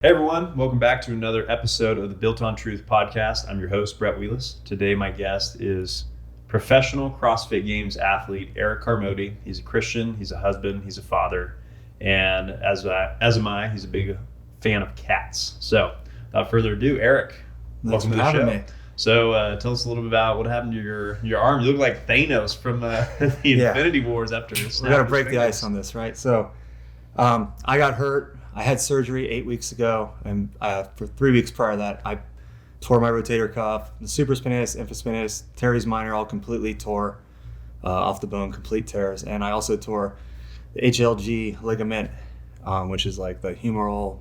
Hey everyone, welcome back to another episode of the Built on Truth podcast. I'm your host, Brett Wheelis. Today my guest is professional CrossFit Games athlete Eric Carmody. He's a Christian, he's a husband, he's a father, and as am I, he's a big fan of cats. So without further ado, Eric, welcome to the show. Me. So tell us a little bit about what happened to your arm. You look like Thanos from the Infinity Wars after this. We got to break the ice on this, right? So I got hurt. I had surgery 8 weeks ago, and for 3 weeks prior to that, I tore my rotator cuff, the supraspinatus, infraspinatus, teres minor, all completely tore off the bone, complete tears, and I also tore the HLG ligament, which is like the humeral,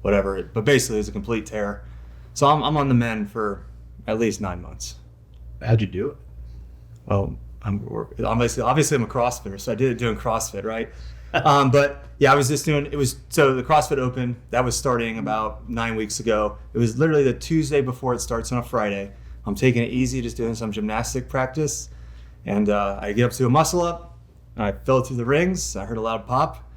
whatever. But basically, it's a complete tear. So I'm on the mend for at least 9 months. How'd you do it? Well, obviously I'm a CrossFitter, so I did it doing CrossFit, right? But yeah, I was just doing, so the CrossFit Open, that was starting about 9 weeks ago. It was literally the Tuesday before it starts on a Friday. I'm taking it easy, just doing some gymnastic practice. And I get up to a muscle up, and I fell through the rings. I heard a loud pop,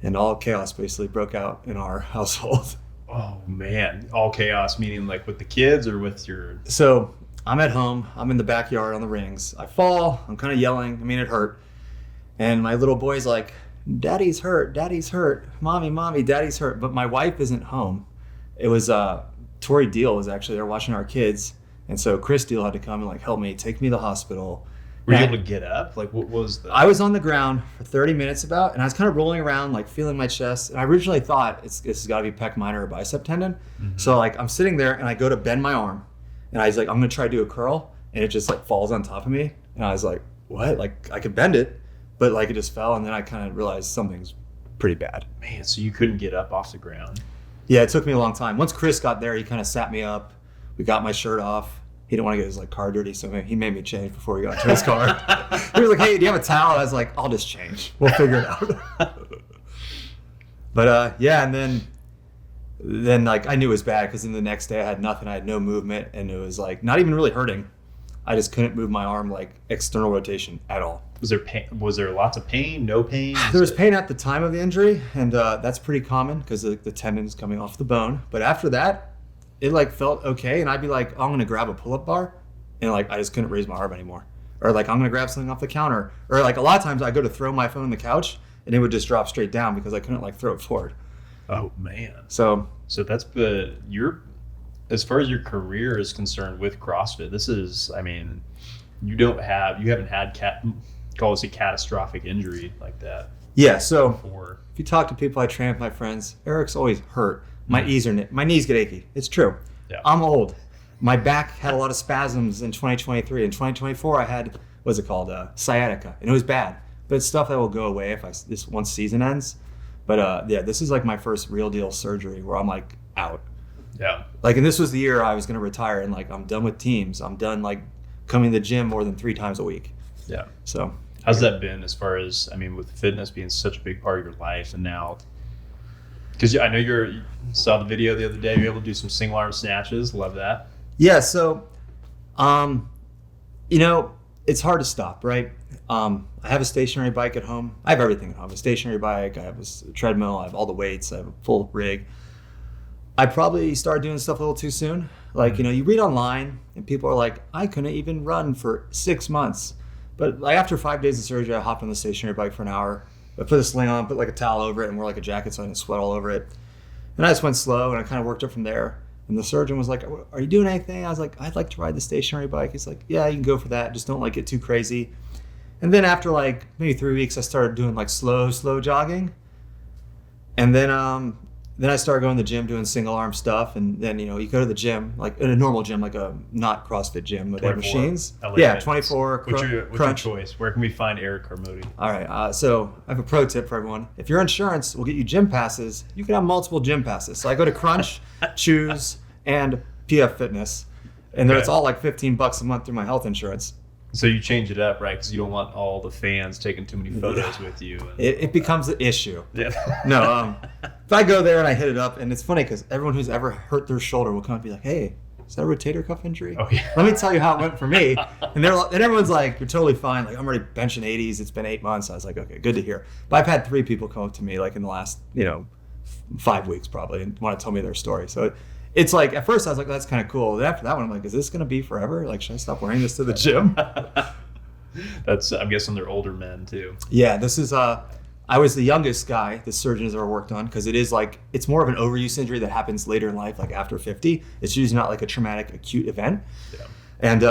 and all chaos basically broke out in our household. Oh man, all chaos, meaning like with the kids or with your... So I'm at home, I'm in the backyard on the rings. I fall, I'm kind of yelling, it hurt. And my little boy's like, Daddy's hurt, mommy, Daddy's hurt. But my wife isn't home. It was Tori Deal was actually there watching our kids, and so Chris Deal had to come and like help me, take me to the hospital. Were you able to get up? Like, what was the... I was on the ground for 30 minutes and I was kind of rolling around, like feeling my chest. And I originally thought this has got to be pec minor or bicep tendon. Mm-hmm. So like I'm sitting there and I go to bend my arm, and I was like, I'm gonna try to do a curl, and it just like falls on top of me, and I was like, what? Like I could bend it, but like it just fell, and then I kind of realized something's pretty bad. Man, so you couldn't get up off the ground? Yeah, it took me a long time. Once Chris got there, he kind of sat me up. We got my shirt off. He didn't want to get his like car dirty, so he made me change before we got into his car. He was like, hey, do you have a towel? I was like, I'll just change. We'll figure it out. But yeah, and then like I knew it was bad because then the next day I had nothing. I had no movement, and it was like not even really hurting. I just couldn't move my arm like external rotation at all. Was there pain? Was there lots of pain? No pain? There was pain at the time of the injury, and that's pretty common because the tendon's coming off the bone. But after that, it like felt okay, and I'd be like, oh, I'm gonna grab a pull-up bar, and like I just couldn't raise my arm anymore. Or like I'm gonna grab something off the counter. Or like a lot of times I go to throw my phone on the couch, and it would just drop straight down because I couldn't like throw it forward. Oh man. So that's as far as your career is concerned with CrossFit, this is, you haven't had call this a catastrophic injury like that. Yeah, so if you talk to people I train with, my friends, Eric's always hurt. My knees get achy. It's true. Yeah. I'm old. My back had a lot of spasms in 2023. In 2024, I had, sciatica, and it was bad. But it's stuff that will go away this once season ends. But yeah, this is like my first real deal surgery where I'm like out. Yeah. Like, and this was the year I was going to retire, and like I'm done with teams. I'm done like coming to the gym more than 3 times a week. Yeah. So how's that been as far as, with fitness being such a big part of your life, and now, because I know you saw the video the other day, you're able to do some single arm snatches. Love that. Yeah. So, it's hard to stop, right? I have a stationary bike at home. I have everything at home. A stationary bike, I have a treadmill, I have all the weights, I have a full rig. I probably started doing stuff a little too soon. Like, you read online and people are like, I couldn't even run for 6 months. But like after 5 days of surgery, I hopped on the stationary bike for an hour. I put a sling on, put like a towel over it, and wore like a jacket so I didn't sweat all over it. And I just went slow, and I kind of worked up from there. And the surgeon was like, are you doing anything? I was like, I'd like to ride the stationary bike. He's like, yeah, you can go for that. Just don't like get too crazy. And then after like maybe 3 weeks, I started doing like slow jogging. And then I started going to the gym doing single arm stuff. And then, you go to the gym, like in a normal gym, like a not CrossFit gym with their machines. Yeah, 24. What's your choice? Where can we find Eric Carmody? All right. So I have a pro tip for everyone. If your insurance will get you gym passes, you can have multiple gym passes. So I go to Crunch, Choose, and PF Fitness. And it's all like $15 a month through my health insurance. So you change it up, right? Because you don't want all the fans taking too many photos with you. It becomes an issue. Yeah. No, if I go there and I hit it up, and it's funny because everyone who's ever hurt their shoulder will come and be like, hey, is that a rotator cuff injury? Oh, yeah. Let me tell you how it went for me. And everyone's like, you're totally fine. Like, I'm already benching 80s. It's been 8 months. I was like, okay, good to hear. But I've had 3 people come up to me like in the last, 5 weeks probably, and want to tell me their story. So it's like, at first I was like, that's kind of cool. Then after that one, I'm like, is this going to be forever? Like, should I stop wearing this to the gym? I'm guessing they're older men too. Yeah, this is, I was the youngest guy the surgeon has ever worked on, because it is like, it's more of an overuse injury that happens later in life, like after 50. It's usually not like a traumatic acute event. Yeah. And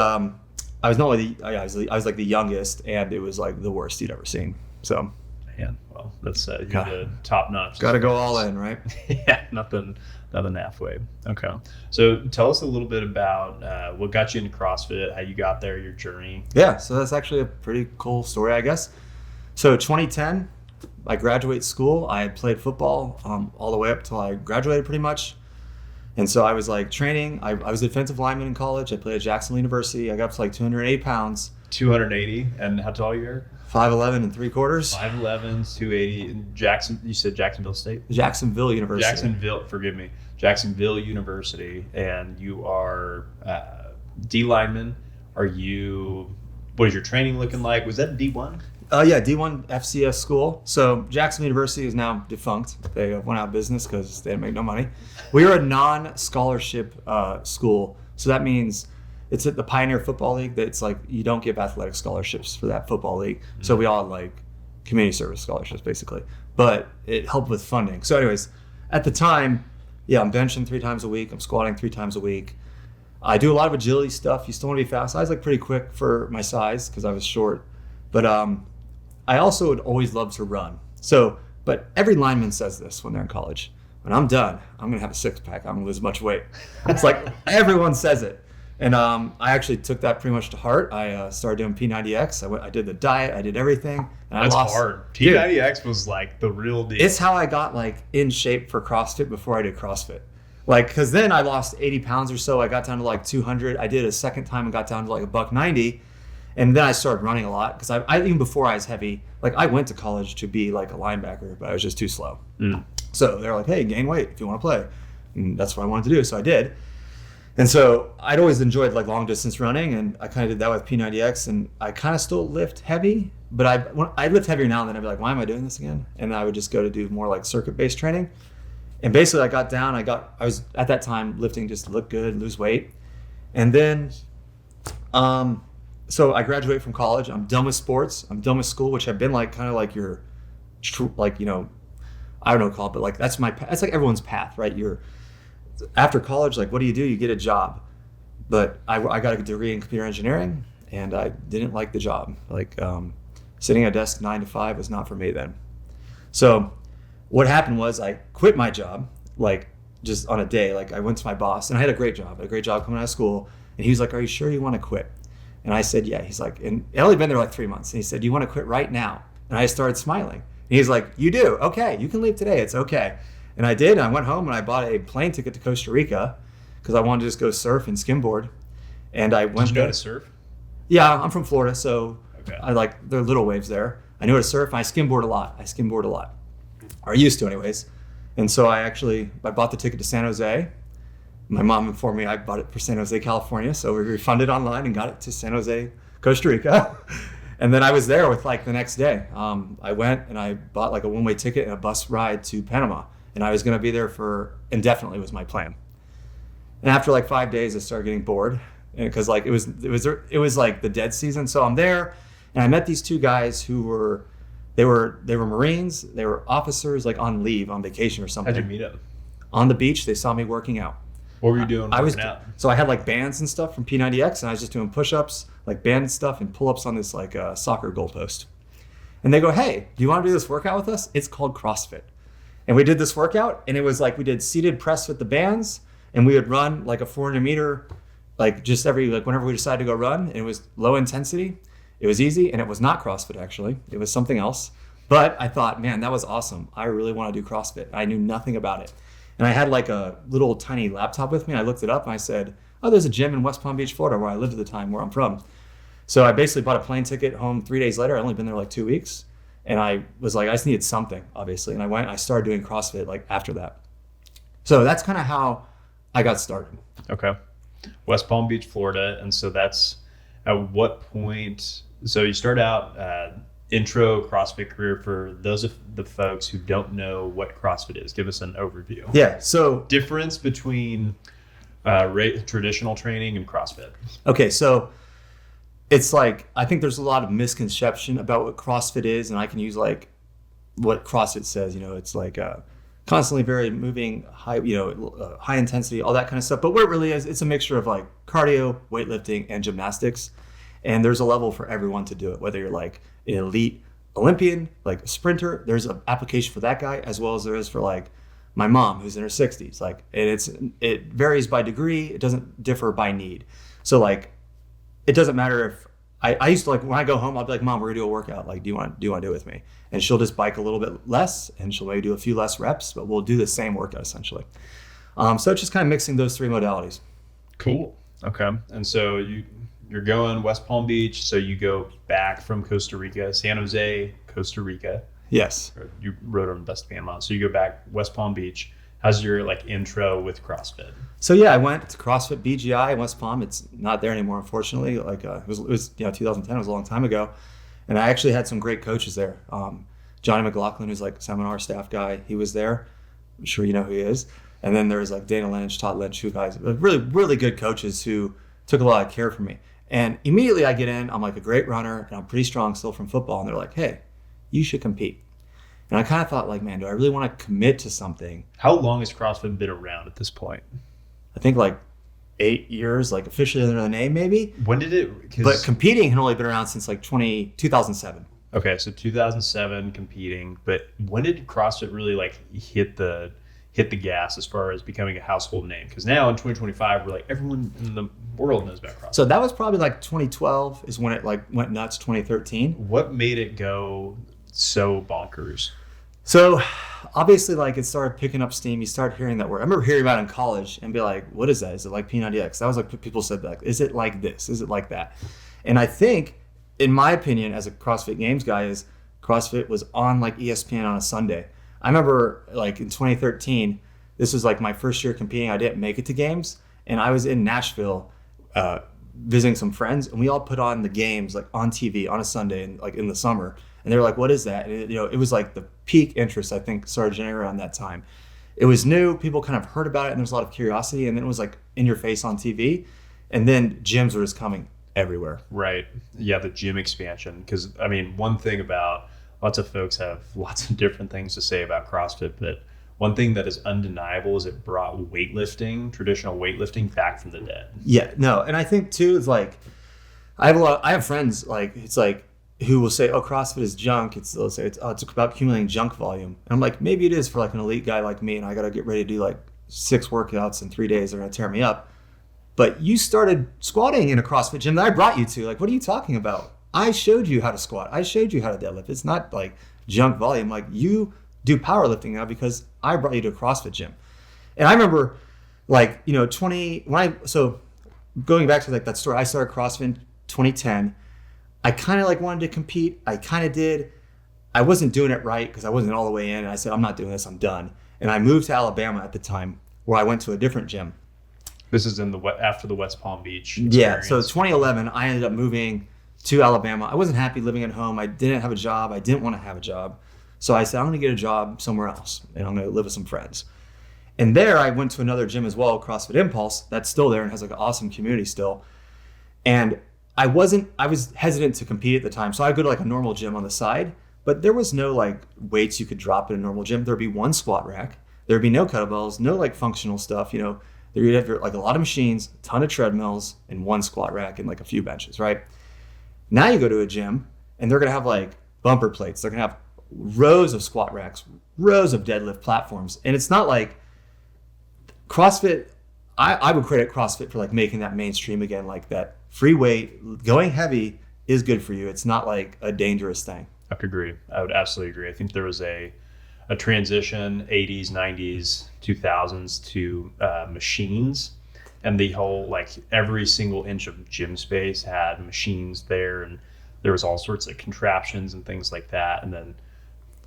I was not only I was like the youngest, and it was like the worst you'd ever seen. So, man, well, that's you're the top notch. Got to go all in, right? Yeah, nothing halfway. Okay, so tell us a little bit about what got you into CrossFit, how you got there, your journey. Yeah, so that's actually a pretty cool story, I guess. So 2010, I graduate school. I had played football all the way up till I graduated, pretty much. And so I was like training. I was a defensive lineman in college. I played at Jacksonville University. I got up to like 208 pounds. 280, and how tall are you, Eric? 5'11" and 3/4. 5'11", 280. Jackson, you said Jacksonville State? Jacksonville University. Jacksonville University, and you are D lineman. What is your training looking like? Was that D1? Yeah, D1 FCS school. So Jacksonville University is now defunct. They went out of business because they didn't make no money. We were a non-scholarship school. So that means it's at the Pioneer Football League. That's like, you don't give athletic scholarships for that football league. Mm-hmm. So we all had like community service scholarships, basically. But it helped with funding. So anyways, at the time, yeah, I'm benching 3 times a week. I'm squatting 3 times a week. I do a lot of agility stuff. You still want to be fast. I was like pretty quick for my size because I was short. But I also would always love to run. So, but every lineman says this when they're in college. When I'm done, I'm going to have a 6-pack. I'm going to lose much weight. It's like everyone says it. And I actually took that pretty much to heart. I started doing P90X. I did the diet. I did everything. And That's I lost, hard. P90X was like the real deal. It's how I got like in shape for CrossFit before I did CrossFit. Like, because then I lost 80 pounds or so. I got down to like 200. I did a second time and got down to like $190. And then I started running a lot because I even before I was heavy, like I went to college to be like a linebacker, but I was just too slow. So they're like, hey, gain weight if you want to play. And that's what I wanted to do. So I did. And so I'd always enjoyed like long distance running, and I kind of did that with P90X, and I kind of still lift heavy, but I lift heavier now, and then I'd be like, why am I doing this again? And I would just go to do more like circuit-based training. And basically I got down, I was at that time lifting just to look good, lose weight. And then, so I graduated from college. I'm done with sports. I'm done with school, which have been like kind of like your, like, you know, I don't know what to call it, but like that's like everyone's path, right? After college, like, what do? You get a job. But I got a degree in computer engineering, and I didn't like the job. Like, sitting at a desk 9 to 5 was not for me then. So what happened was I quit my job, like just on a day. Like I went to my boss, and I had a great job. Coming out of school. And he was like, are you sure you want to quit? And I said, yeah. He's like, and I'd only been there like 3 months. And he said, you want to quit right now? And I started smiling. And he's like, you do? Okay, you can leave today. It's okay. And I did. And I went home and I bought a plane ticket to Costa Rica because I wanted to just go surf and skimboard. And I went. Did you know how to surf? Yeah, I'm from Florida, so okay. There are little waves there. I knew how to surf. And I skimboard a lot. Or I used to, anyways. And so I bought the ticket to San Jose. My mom informed me I bought it for San Jose, California. So we refunded online and got it to San Jose, Costa Rica. And then I was there with like the next day. I went and I bought like a one-way ticket and a bus ride to Panama. And I was going to be there for indefinitely was my plan. And after like 5 days, I started getting bored because like it was like the dead season. So I'm there, and I met these 2 guys who were Marines. They were officers, like on leave, on vacation or something. How'd you meet them? On the beach. They saw me working out. What were you doing? So I had like bands and stuff from P90X, and I was just doing push-ups, like band stuff, and pull-ups on this like soccer goalpost. And they go, hey, do you want to do this workout with us? It's called CrossFit. And we did this workout, and it was like we did seated press with the bands, and we would run like a 400 meter, like just whenever we decided to go run. And it was low intensity. It was easy, and it was not CrossFit actually. It was something else. But I thought, man, that was awesome. I really want to do CrossFit. I knew nothing about it. And I had like a little tiny laptop with me. I looked it up and I said, oh, there's a gym in West Palm Beach, Florida, where I lived at the time, where I'm from. So I basically bought a plane ticket home 3 days later. I'd only been there like 2 weeks. And I was like, I just needed something, obviously. And I started doing CrossFit like after that. So that's kind of how I got started. Okay. West Palm Beach, Florida. And so that's at what point, so you start out intro CrossFit career for those of the folks who don't know what CrossFit is. Give us an overview. Yeah. So difference between traditional training and CrossFit. Okay, so it's like, I think there's a lot of misconception about what CrossFit is, and I can use like what CrossFit says. It's like constantly very moving, high, high intensity, all that kind of stuff. But what it really is, it's a mixture of like cardio, weightlifting, and gymnastics. And there's a level for everyone to do it, whether you're like an elite Olympian, like a sprinter, there's an application for that guy, as well as there is for like my mom who's in her 60s. Like, and it varies by degree. It doesn't differ by need. So like, it doesn't matter if I used to, like, when I go home, I'll be like, Mom, we're gonna do a workout. Like, do you want to do it with me? And she'll just bike a little bit less, and she'll maybe do a few less reps, but we'll do the same workout essentially. So it's just kind of mixing those three modalities. Cool. Okay. And so you're going West Palm Beach. So you go back from Costa Rica, San Jose, Costa Rica. Yes. You rode on the best Panama. So you go back West Palm Beach. How's your like intro with CrossFit? So yeah, I went to CrossFit BGI in West Palm. It's not there anymore, unfortunately. Like it was 2010. It was a long time ago, and I actually had some great coaches there. Johnny McLaughlin, who's like seminar staff guy, he was there. I'm sure you know who he is. And then there's like Dana Lynch, Todd Lynch, who guys really, really good coaches who took a lot of care for me. And immediately I get in, I'm like a great runner, and I'm pretty strong still from football. And they're like, hey, you should compete. And I kind of thought, like, man, do I really want to commit to something? How long has CrossFit been around at this point? I think like 8 years, like officially under the name, maybe. When did it? But competing had only been around since like 2007. Okay, so 2007 competing. But when did CrossFit really like hit the gas as far as becoming a household name? Because now in 2025, we're like, everyone in the world knows about CrossFit. So that was probably like 2012 is when it like went nuts. 2013. What made it go so bonkers? So obviously, like, it started picking up steam. You start hearing that word. I remember hearing about it in college and be like, what is that? Is it like P90X? That was like, people said, like, is it like this? Is it like that? And I think, in my opinion, as a CrossFit Games guy, is CrossFit was on like ESPN on a Sunday. I remember like in 2013, this was like my first year competing. I didn't make it to Games, and I was in Nashville visiting some friends, and we all put on the Games like on TV on a Sunday and like in the summer. And they were like, what is that? And it was like the peak interest, I think, started generating around that time. It was new. People kind of heard about it, and there was a lot of curiosity. And then it was like in your face on TV. And then gyms were just coming everywhere. Right. Yeah, the gym expansion. Because, I mean, one thing about lots of folks have lots of different things to say about CrossFit, but one thing that is undeniable is it brought weightlifting, traditional weightlifting, back from the dead. Yeah, no. And I think, too, it's like, I have friends, like, it's like, who will say, oh, CrossFit is junk. They'll say it's about accumulating junk volume. And I'm like, maybe it is for like an elite guy like me, and I got to get ready to do like 6 workouts in 3 days. They're going to tear me up. But you started squatting in a CrossFit gym that I brought you to. Like, what are you talking about? I showed you how to squat. I showed you how to deadlift. It's not like junk volume. Like, you do powerlifting now because I brought you to a CrossFit gym. And I remember like, so going back to like that story, I started CrossFit in 2010. I kind of like wanted to compete. I kind of did. I wasn't doing it right because I wasn't all the way in. And I said, I'm not doing this. I'm done. And I moved to Alabama at the time, where I went to a different gym. This is after the West Palm Beach experience. Yeah. So 2011, I ended up moving to Alabama. I wasn't happy living at home. I didn't have a job. I didn't want to have a job. So I said, I'm going to get a job somewhere else, and I'm going to live with some friends. And there I went to another gym as well, CrossFit Impulse. That's still there and has like an awesome community still. And I was hesitant to compete at the time. So I'd go to like a normal gym on the side, but there was no like weights you could drop in a normal gym. There'd be one squat rack. There'd be no kettlebells, no like functional stuff. There'd have like a lot of machines, a ton of treadmills, and one squat rack and like a few benches, right? Now you go to a gym and they're going to have like bumper plates. They're going to have rows of squat racks, rows of deadlift platforms. And it's not like CrossFit. I would credit CrossFit for like making that mainstream again, like that free weight, going heavy is good for you. It's not like a dangerous thing. I could agree. I would absolutely agree. I think there was a transition 80s, 90s, 2000s to machines, and the whole, like, every single inch of gym space had machines there, and there was all sorts of contraptions and things like that. And then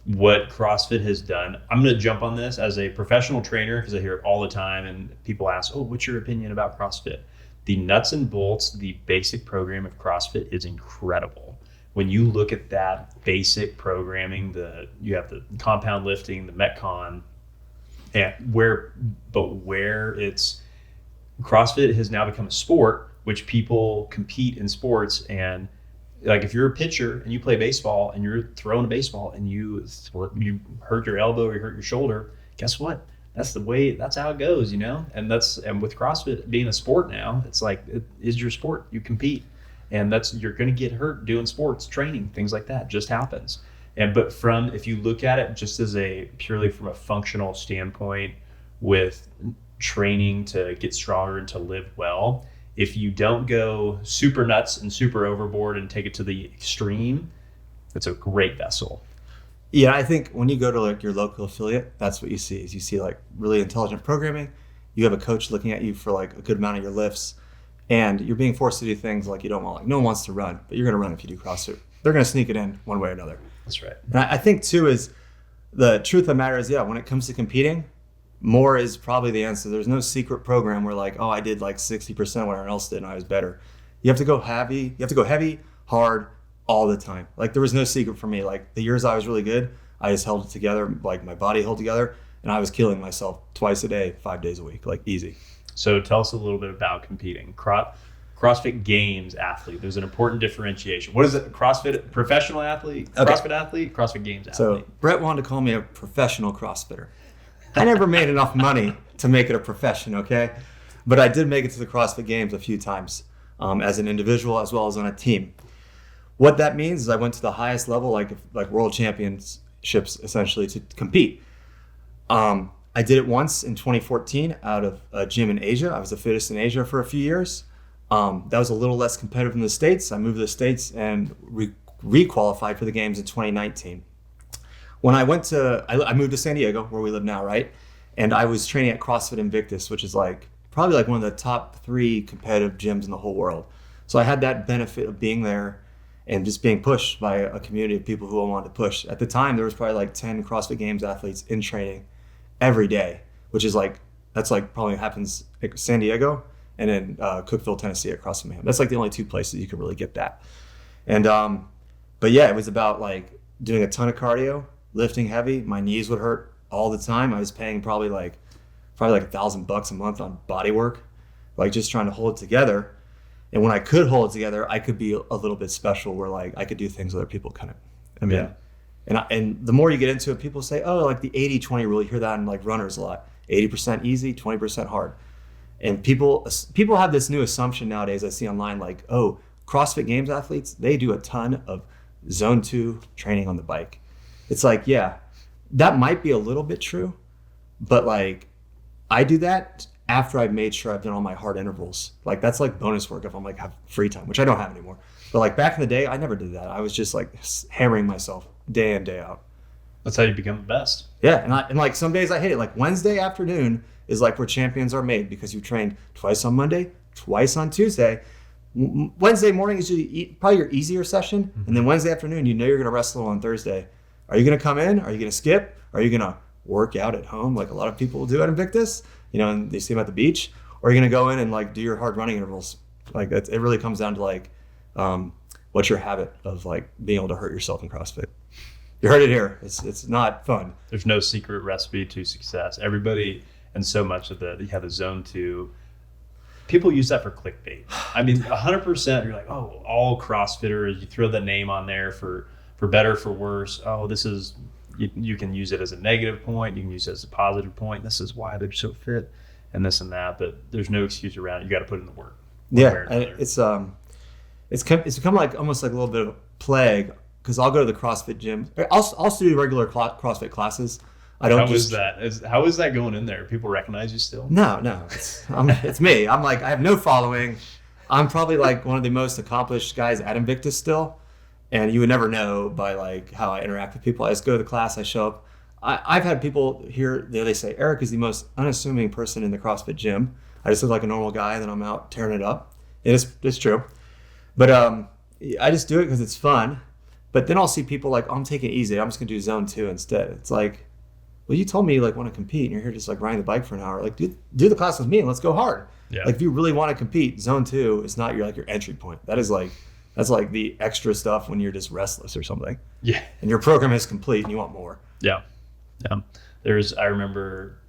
what CrossFit has done, I'm going to jump on this as a professional trainer because I hear it all the time, and people ask, oh, what's your opinion about CrossFit? The nuts and bolts, the basic program of CrossFit is incredible. when you look at that basic programming, you have the compound lifting, the Metcon, and where it's CrossFit has now become a sport, which people compete in sports. And like if you're a pitcher and you play baseball and you're throwing a baseball and you hurt your elbow or you hurt your shoulder, guess what? That's how it goes, you know? And with CrossFit being a sport now, it's like, it is your sport, you compete. And you're going to get hurt doing sports, training, things like that just happens. But if you look at it just as purely from a functional standpoint with training to get stronger and to live well, if you don't go super nuts and super overboard and take it to the extreme, it's a great vessel. Yeah, I think when you go to like your local affiliate, that's what you see. Is you see like really intelligent programming. You have a coach looking at you for like a good amount of your lifts, and you're being forced to do things like you don't want. Like no one wants to run, but you're going to run if you do CrossFit. They're going to sneak it in one way or another. That's right. And I think too is the truth of the matter is, when it comes to competing, more is probably the answer. There's no secret program where like, oh, I did like 60% what everyone else did and I was better. You have to go heavy. You have to go heavy, hard, all the time. Like there was no secret for me. Like the years I was really good, I just held it together. Like my body held together, and I was killing myself twice a day, 5 days a week, like easy. So tell us a little bit about competing. CrossFit Games athlete. There's an important differentiation. What is it? CrossFit professional athlete? Okay. CrossFit athlete? CrossFit Games athlete. So Brett wanted to call me a professional CrossFitter. I never made enough money to make it a profession, okay? But I did make it to the CrossFit Games a few times as an individual as well as on a team. What that means is I went to the highest level, like world championships, essentially, to compete. I did it once in 2014 out of a gym in Asia. I was the fittest in Asia for a few years. That was a little less competitive in the States. I moved to the States and re-qualified for the games in 2019. When I moved to San Diego, where we live now, right? And I was training at CrossFit Invictus, which is probably one of the top 3 competitive gyms in the whole world. So I had that benefit of being there and just being pushed by a community of people who all wanted to push. At the time, there was probably 10 CrossFit Games athletes in training every day, which is probably happens at San Diego and in Cookeville, Tennessee at CrossFit Mayhem. That's the only 2 places you can really get that. And but yeah, it was about doing a ton of cardio, lifting heavy. My knees would hurt all the time. I was paying probably $1,000 a month on body work, just trying to hold it together. And when I could hold it together, I could be a little bit special where I could do things other people couldn't. Yeah. And the more you get into it, people say, oh, the 80-20 rule. You hear that in runners a lot. 80% easy, 20% hard. And people have this new assumption nowadays I see online, oh, CrossFit Games athletes, they do a ton of zone 2 training on the bike. It's yeah, that might be a little bit true, but I do that after I've made sure I've done all my hard intervals. That's bonus work if I'm have free time, which I don't have anymore. But back in the day, I never did that. I was just hammering myself day in, day out. That's how you become the best. Yeah, and some days I hate it. Wednesday afternoon is where champions are made because you trained twice on Monday, twice on Tuesday. Wednesday morning is probably your easier session, and then Wednesday afternoon, you're going to wrestle on Thursday. Are you going to come in? Are you going to skip? Are you going to work out at home like a lot of people do at Invictus? And they see them at the beach. Or are you going to go in and do your hard running intervals? It really comes down to what's your habit of being able to hurt yourself in CrossFit. You heard it here. It's not fun. There's no secret recipe to success. Everybody, and so much of you have the zone 2. People use that for clickbait. I mean, 100%. You're oh, all CrossFitters. You throw the name on there for better, for worse. Oh, this is, you can use it as a negative point. You can use it as a positive point. This is why they're so fit and this and that. But there's no excuse around it. You got to put in the work. Yeah, it's become almost a little bit of a plague because I'll go to the CrossFit gym. I'll also do regular CrossFit classes. How is that going in there? People recognize you still? No. It's me. I'm I have no following. I'm probably one of the most accomplished guys at Invictus still. And you would never know by how I interact with people. I just go to the class, I show up. I've had people here, they say, Eric is the most unassuming person in the CrossFit gym. I just look like a normal guy, and then I'm out tearing it up. It's true. But I just do it because it's fun. But then I'll see people oh, I'm taking it easy. I'm just going to do zone 2 instead. It's well, you told me want to compete, and you're here just riding the bike for an hour. Do the class with me, and let's go hard. Yeah. If you really want to compete, zone 2 is not your entry point. That is That's like the extra stuff when you're just restless or something. Yeah. And your program is complete and you want more. Yeah. Yeah. I remember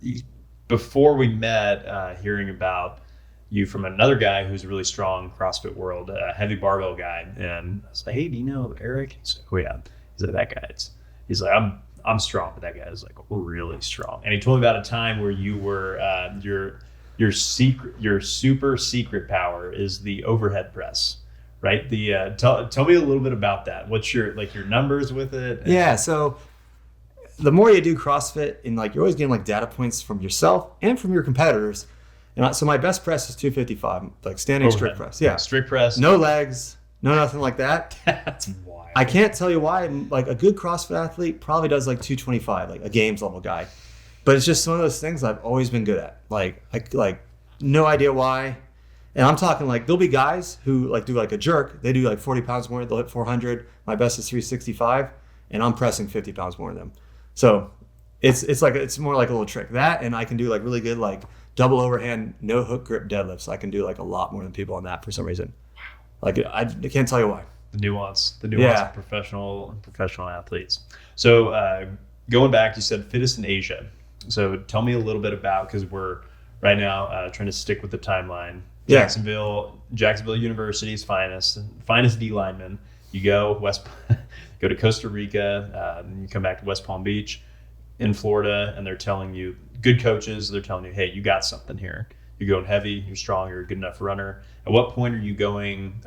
before we met, hearing about you from another guy who's a really strong CrossFit world, a heavy barbell guy. And I was like, hey, do you know Eric? He's like, oh yeah. He's like, that guy. He's like, I'm strong, but that guy is like really strong. And he told me about a time where you were, your super secret power is the overhead press, right? Tell me a little bit about that. What's your numbers with it? Yeah. So the more you do CrossFit, and like you're always getting like data points from yourself and from your competitors. And so my best press is 255, like standing overhead. strict press. Yeah. Strict press. No legs, no nothing like that. That's wild. I can't tell you why. Like a good CrossFit athlete probably does like 225, like a games level guy. But it's just one of those things I've always been good at. Like no idea why. And I'm talking like there'll be guys who like do like a jerk. They do like 40 pounds more. They'll hit 400. My best is 365, and I'm pressing 50 pounds more than them. So it's more like a little trick. That, and I can do like really good like double overhand no hook grip deadlifts. I can do like a lot more than people on that for some reason. Like I can't tell you why. The nuance of professional athletes. So going back, you said fittest in Asia. So tell me a little bit about, because we're right now trying to stick with the timeline. Yeah. Jacksonville University's finest D lineman. You go go to Costa Rica, and you come back to West Palm Beach in Florida, and they're telling you, good coaches, they're telling you, hey, you got something here. You're going heavy, you're strong, you're a good enough runner. At what point are you going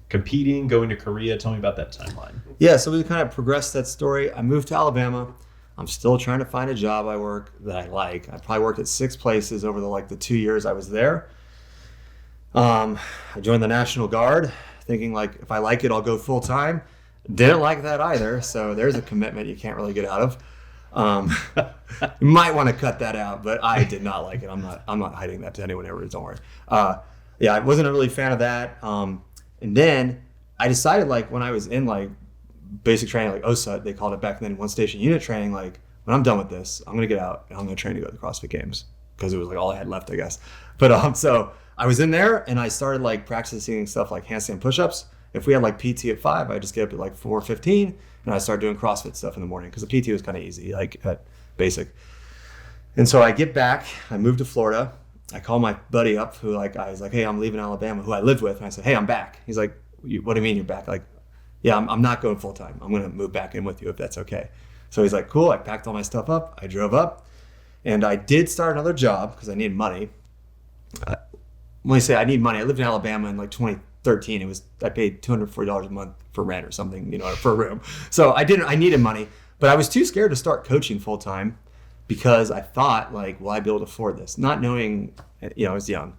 competing, going to Korea? Tell me about that timeline. Yeah, so we kind of progressed that story. I moved to Alabama. I'm still trying to find a job I work that I like. I probably worked at 6 places over the 2 years I was there. I joined the National Guard, thinking like if I like it, I'll go full time. Didn't like that either. So there's a commitment you can't really get out of. You might want to cut that out, but I did not like it. I'm not hiding that to anyone ever. Don't worry. Yeah, I wasn't a really fan of that. And then I decided when I was in basic training, OSUT, they called it back then, one station unit training, when I'm done with this, I'm going to get out and I'm going to train to go to the CrossFit Games, because it was all I had left, I guess. But so I was in there and I started practicing stuff like handstand push-ups. If we had PT at 5, I just get up at 4:15 and I start doing CrossFit stuff in the morning, because the PT was kind of easy, at basic. And so I get back, I moved to Florida. I call my buddy up who I was like, hey, I'm leaving Alabama, who I lived with. And I said, hey, I'm back. He's like, what do you mean you're back? Yeah, I'm not going full time. I'm going to move back in with you if that's okay. So he's like, cool. I packed all my stuff up. I drove up, and I did start another job because I needed money. When I say I need money, I lived in Alabama in 2013. I paid $240 a month for rent or something, for a room. So I needed money, but I was too scared to start coaching full time, because I thought will I be able to afford this? Not knowing, I was young.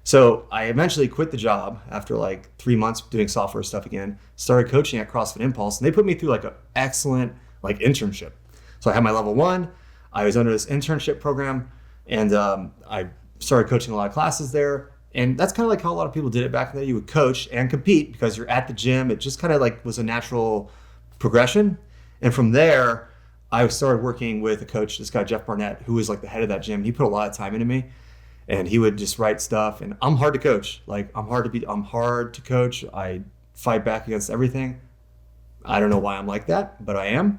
So I eventually quit the job after 3 months doing software stuff again, started coaching at CrossFit Impulse, and they put me through an excellent internship. So I had my level 1, I was under this internship program, and I started coaching a lot of classes there. And that's kind of how a lot of people did it back then. You would coach and compete because you're at the gym. It just kind of was a natural progression. And from there, I started working with a coach, this guy, Jeff Barnett, who was the head of that gym. He put a lot of time into me. And he would just write stuff, and I'm hard to coach. I'm hard to coach. I fight back against everything. I don't know why I'm like that, but I am.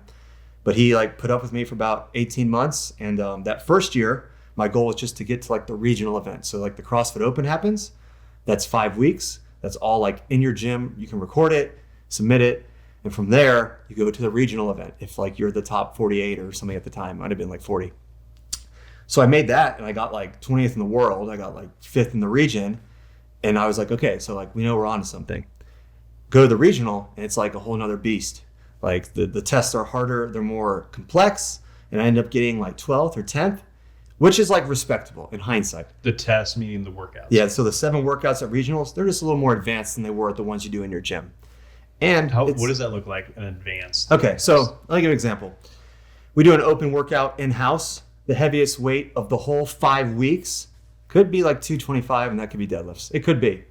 But he put up with me for about 18 months. And that first year, my goal was just to get to the regional event. So the CrossFit Open happens. That's 5 weeks. That's all in your gym. You can record it, submit it. And from there, you go to the regional event. If you're the top 48 or something at the time, might have been 40. So I made that, and I got 20th in the world. I got 5th in the region. And I was okay, so we know we're on to something. Go to the regional, and it's a whole nother beast. The tests are harder, they're more complex, and I ended up getting 12th or 10th, which is respectable in hindsight. The tests meaning the workouts. Yeah, so the 7 workouts at regionals, they're just a little more advanced than they were at the ones you do in your gym. And what does that look like in advanced? Okay, so I'll give you an example. We do an open workout in-house. The heaviest weight of the whole 5 weeks could be 225, and that could be deadlifts. It could be.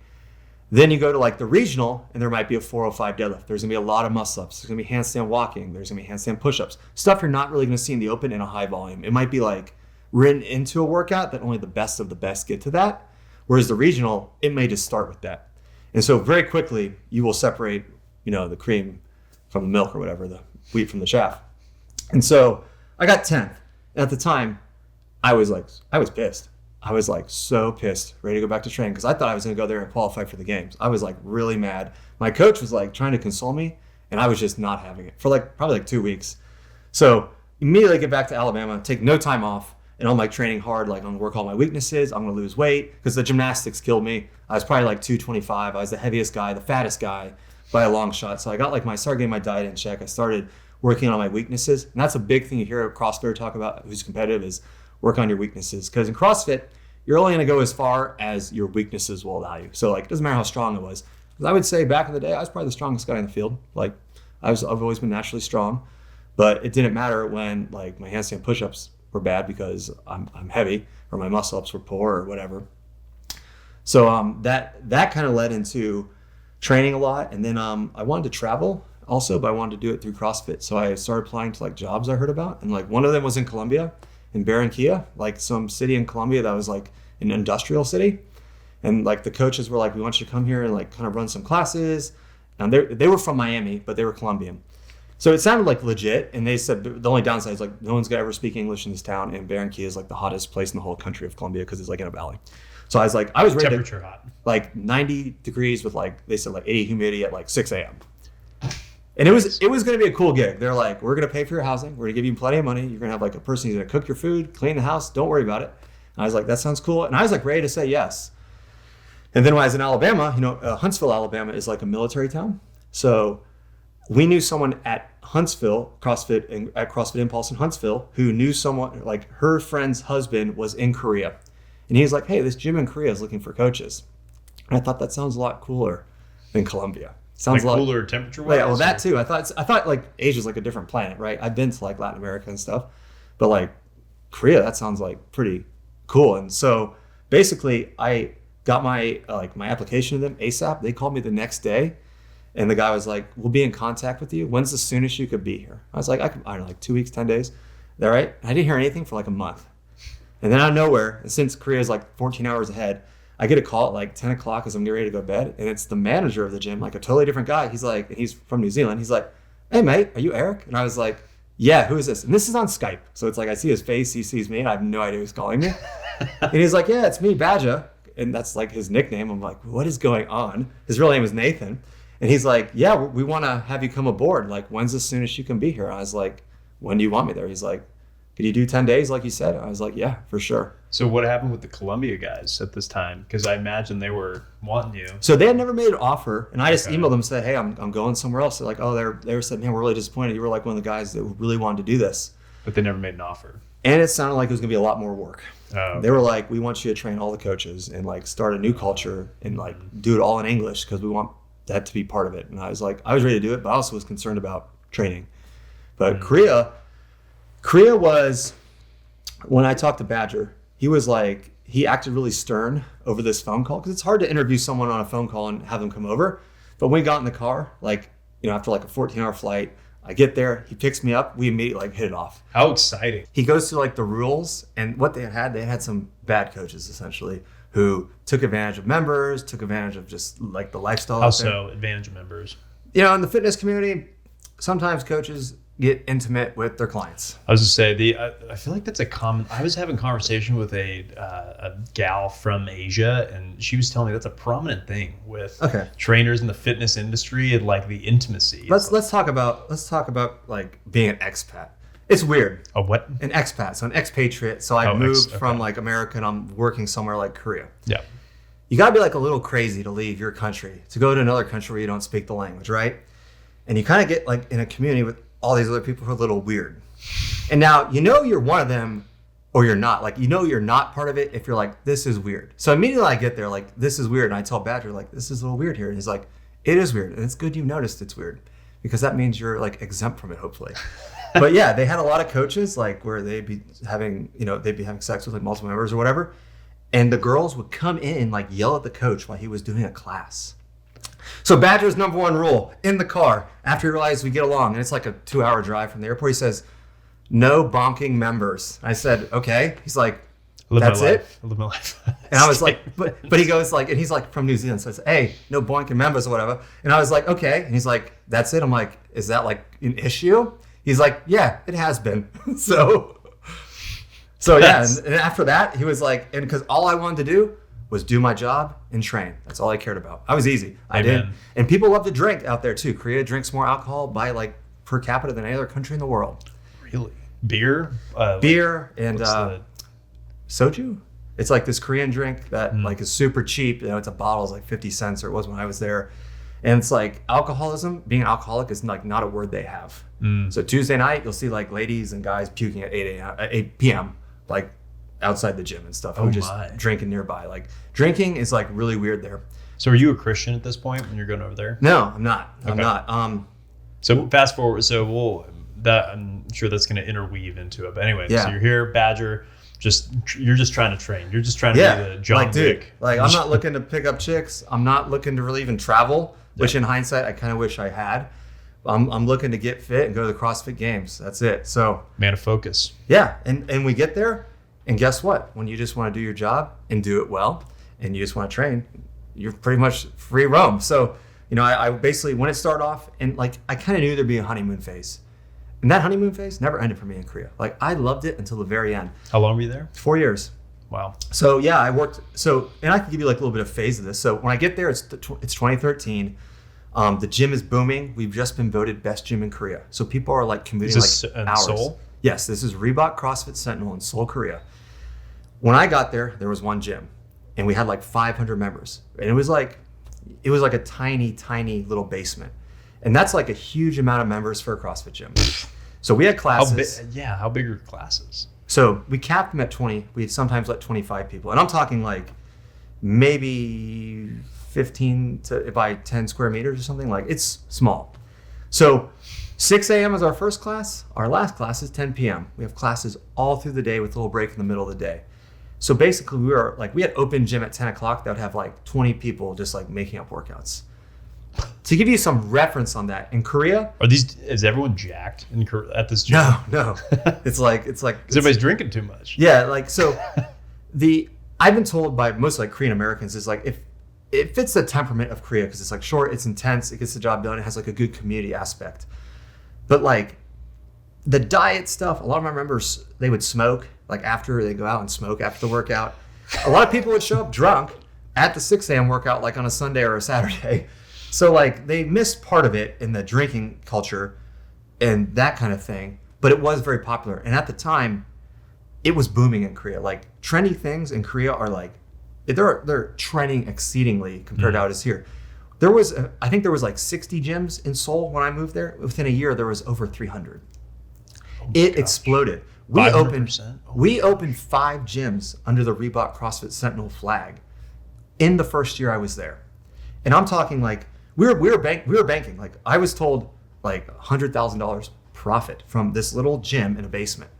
Then you go to the regional, and there might be a 405 deadlift. There's gonna be a lot of muscle ups. There's gonna be handstand walking. There's gonna be handstand push-ups. Stuff you're not really gonna see in the open in a high volume. It might be written into a workout that only the best of the best get to that. Whereas the regional, it may just start with that. And so very quickly you will separate, the cream from the milk or whatever, the wheat from the chaff. And so I got 10th. And at the time, I was pissed. I was like so pissed, ready to go back to training because I thought I was going to go there and qualify for the games. I was like really mad. My coach was like trying to console me, and I was just not having it for probably 2 weeks. So immediately get back to Alabama, take no time off, and I'm like training hard, like I'm going to work all my weaknesses. I'm going to lose weight because the gymnastics killed me. I was probably like 225. I was the heaviest guy, the fattest guy by a long shot. So I started getting my diet in check. I started working on my weaknesses. And that's a big thing you hear a CrossFitter talk about who's competitive is work on your weaknesses. Because in CrossFit, you're only going to go as far as your weaknesses will allow you. So it doesn't matter how strong I was. Because I would say back in the day, I was probably the strongest guy in the field. I've always been naturally strong, but it didn't matter when my handstand push-ups were bad because I'm heavy or my muscle-ups were poor or whatever. So that kind of led into training a lot. And then I wanted to travel also, but I wanted to do it through CrossFit. So I started applying to jobs I heard about. And one of them was in Colombia, in Barranquilla, some city in Colombia that was an industrial city. And the coaches were like, we want you to come here and kind of run some classes. And they were from Miami, but they were Colombian. So it sounded legit. And they said the only downside is no one's going to ever speak English in this town. And Barranquilla is the hottest place in the whole country of Colombia because it's in a valley. So I was ready temperature to, hot. 90 degrees with they said 80 humidity at 6 a.m. And it was going to be a cool gig. They're like, we're going to pay for your housing. We're going to give you plenty of money. You're going to have a person who's going to cook your food, clean the house. Don't worry about it. And I was like, that sounds cool. And I was ready to say yes. And then when I was in Alabama, Huntsville, Alabama is a military town. So we knew someone at Huntsville, at CrossFit Impulse in Huntsville, who knew someone, her friend's husband was in Korea. And he was like, hey, this gym in Korea is looking for coaches. And I thought that sounds a lot cooler than Colombia. Sounds a lot cooler temperature-wise? Yeah, well, that too. I thought Asia's a different planet, right? I've been to Latin America and stuff, but Korea, that sounds pretty cool. And so basically, I got my my application to them ASAP. They called me the next day, and the guy was like, "We'll be in contact with you. When's the soonest you could be here?" I was like, "I don't know, 2 weeks, 10 days." All right. I didn't hear anything for a month, and then out of nowhere, and since Korea is 14 hours ahead, I get a call at 10 o'clock as I'm getting ready to go to bed, and it's the manager of the gym, a totally different guy. He's from New Zealand. He's like, hey, mate, are you Eric? And I was like, yeah, who is this? And this is on Skype. So it's I see his face, he sees me, and I have no idea who's calling me. And he's like, yeah, it's me, Badja. And that's his nickname. I'm like, what is going on? His real name is Nathan. And he's like, yeah, we want to have you come aboard. When's the soonest you can be here? I was like, when do you want me there? He's like, could you do 10 days like you said? I was like, yeah, for sure. So what happened with the Columbia guys at this time? Because I imagine they were wanting you. So they had never made an offer, and I just emailed them and said, hey, I'm going somewhere else. They're like, oh, they were said, man, we're really disappointed. You were one of the guys that really wanted to do this. But they never made an offer. And it sounded like it was going to be a lot more work. Oh, okay. They were like, we want you to train all the coaches and start a new culture and do it all in English because we want that to be part of it. And I was ready to do it, but I also was concerned about training. But Korea was, when I talked to Badger, he acted really stern over this phone call because it's hard to interview someone on a phone call and have them come over. But when we got in the car, after a 14-hour flight, I get there, he picks me up, we immediately hit it off. How exciting. He goes through the rules and what they had some bad coaches essentially who took advantage of members, took advantage of just the lifestyle. How so? Advantage of members. In the fitness community, sometimes coaches get intimate with their clients. I was going to say, I feel like that's a common. I was having a conversation with a gal from Asia, and she was telling me that's a prominent thing with trainers in the fitness industry and the intimacy. Let's talk about being an expat. It's weird. A what? An expat, so an expatriate. So I moved from America, and I'm working somewhere like Korea. Yeah. You got to be a little crazy to leave your country to go to another country where you don't speak the language, right? And you kind of get in a community with all these other people who are a little weird. And now, you're one of them or you're not. You're not part of it if you're this is weird. So immediately I get there, this is weird. And I tell Badger, this is a little weird here. And he's like, it is weird. And it's good you noticed it's weird because that means you're exempt from it, hopefully. But yeah, they had a lot of coaches where they'd be having sex with multiple members or whatever. And the girls would come in and yell at the coach while he was doing a class. So Badger's number one rule in the car after he realized we get along, and it's a 2-hour drive from the airport, he says, no bonking members. I said, okay. He's like, That's it? I live my life. And I was like, but he goes like, and he's like from New Zealand. So it's, hey, no Bonking members or whatever. And I was like, okay. And he's like, that's it. I'm like, is that like an issue? He's like, yeah, it has been. So yeah. And after that, he was like, and because all I wanted to do was do my job and train. That's all I cared about. I was easy. I did. And people love to drink out there too. Korea drinks more alcohol by like per capita than any other country in the world. Really? Beer? Beer and soju. It's like this Korean drink that like is super cheap. You know, it's a bottle is like 50 cents, or it was when I was there. And it's like alcoholism, being an alcoholic is like not a word they have. So Tuesday night, you'll see like ladies and guys puking at 8 p.m. like outside the gym and stuff. Who just drinking nearby. Like drinking is like really weird there. So are you a Christian at this point when you're going over there? No, I'm not. I'm not. So fast forward. So I'm sure that's going to interweave into it. But anyway, so you're here, Badger. You're just trying to train. You're just trying to be the John Wick. Like I'm not looking to pick up chicks. I'm not looking to really even travel, which in hindsight I kind of wish I had. I'm looking to get fit and go to the CrossFit Games. That's it. So man of focus. Yeah, and we get there, and guess what? When you just want to do your job and do it well, and you just want to train, you're pretty much free roam. So you know, I basically when it started off, and like I kind of knew there'd be a honeymoon phase. And that honeymoon phase never ended for me in Korea. Like I loved it until the very end. How long were you there? 4 years. Wow. So yeah, I worked. So and I can give you like a little bit of phase of this. So when I get there, it's 2013. The gym is booming. We've just been voted best gym in Korea. So people are like commuting like hours. Seoul? Yes, this is Reebok CrossFit Sentinel in Seoul, Korea. When I got there was one gym, and we had like 500 members, and it was like a tiny, tiny little basement. And that's like a huge amount of members for a CrossFit gym. So we had classes. How big are classes? So we capped them at 20. We sometimes let 25 people. And I'm talking like maybe 15 by 10 square meters or something. Like it's small. So 6 a.m. is our first class. Our last class is 10 p.m. We have classes all through the day with a little break in the middle of the day. So basically we had open gym at 10 o'clock that would have like 20 people just like making up workouts. To give you some reference on that, in Korea, is everyone jacked at this gym? No. It's like everybody's drinking too much. Yeah, like so. I've been told by most like Korean Americans is like if it fits the temperament of Korea because it's like short, it's intense, it gets the job done, it has like a good community aspect. But like the diet stuff, a lot of my members they would smoke like after they go out and smoke after the workout. A lot of people would show up drunk at the 6 a.m. workout like on a Sunday or a Saturday. So like they missed part of it in the drinking culture and that kind of thing, but it was very popular. And at the time, it was booming in Korea. Like trendy things in Korea are like, they're trending exceedingly compared to how it is here. I think there was like 60 gyms in Seoul when I moved there. Within a year, there was over 300. It exploded. We opened 5 gyms under the Reebok CrossFit Sentinel flag in the first year I was there. And I'm talking like, we were banking. Like I was told like $100,000 profit from this little gym in a basement.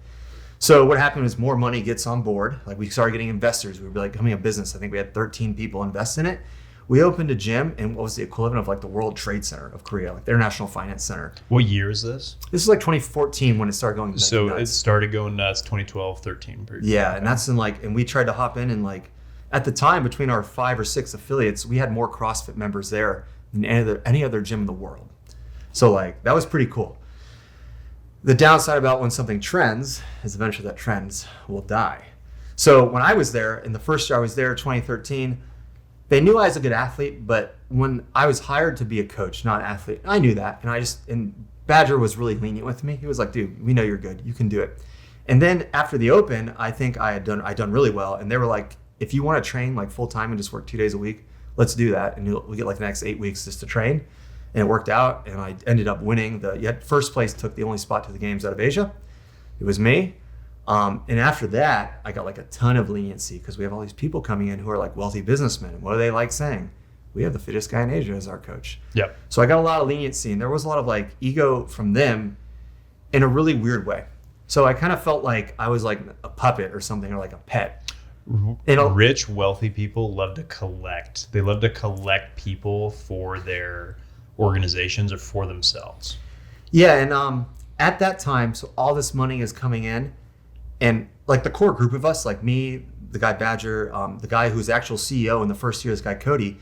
So what happened is more money gets on board. Like we started getting investors. We were like becoming a business. I think we had 13 people invest in it. We opened a gym in what was the equivalent of like the World Trade Center of Korea, like the International Finance Center. What year is this? This is like 2014 when it started going nuts. So it started going nuts 2012, 13. Yeah, and that's in like, and we tried to hop in and like, at the time between our 5 or 6 affiliates, we had more CrossFit members there than any other gym in the world. So like that was pretty cool. The downside about when something trends is eventually that trends will die. So when I was there, in the first year I was there, 2013, they knew I was a good athlete, but when I was hired to be a coach, not an athlete, I knew that. And Badger was really lenient with me. He was like, dude, we know you're good. You can do it. And then after the open, I think I'd done really well. And they were like, if you want to train like full time and just work 2 days a week, let's do that. And we'll get like the next 8 weeks just to train. And it worked out. And I ended up winning first place, took the only spot to the games out of Asia. It was me. And after that, I got like a ton of leniency because we have all these people coming in who are like wealthy businessmen. And what do they like saying? We have the fittest guy in Asia as our coach. Yep. So I got a lot of leniency, and there was a lot of like ego from them in a really weird way. So I kind of felt like I was like a puppet or something, or like a pet. Rich, wealthy people love to collect. They love to collect people for their organizations or for themselves. Yeah, and at that time, so all this money is coming in, and like the core group of us, like me, the guy Badger, the guy who's the actual CEO in the first year, this guy Cody,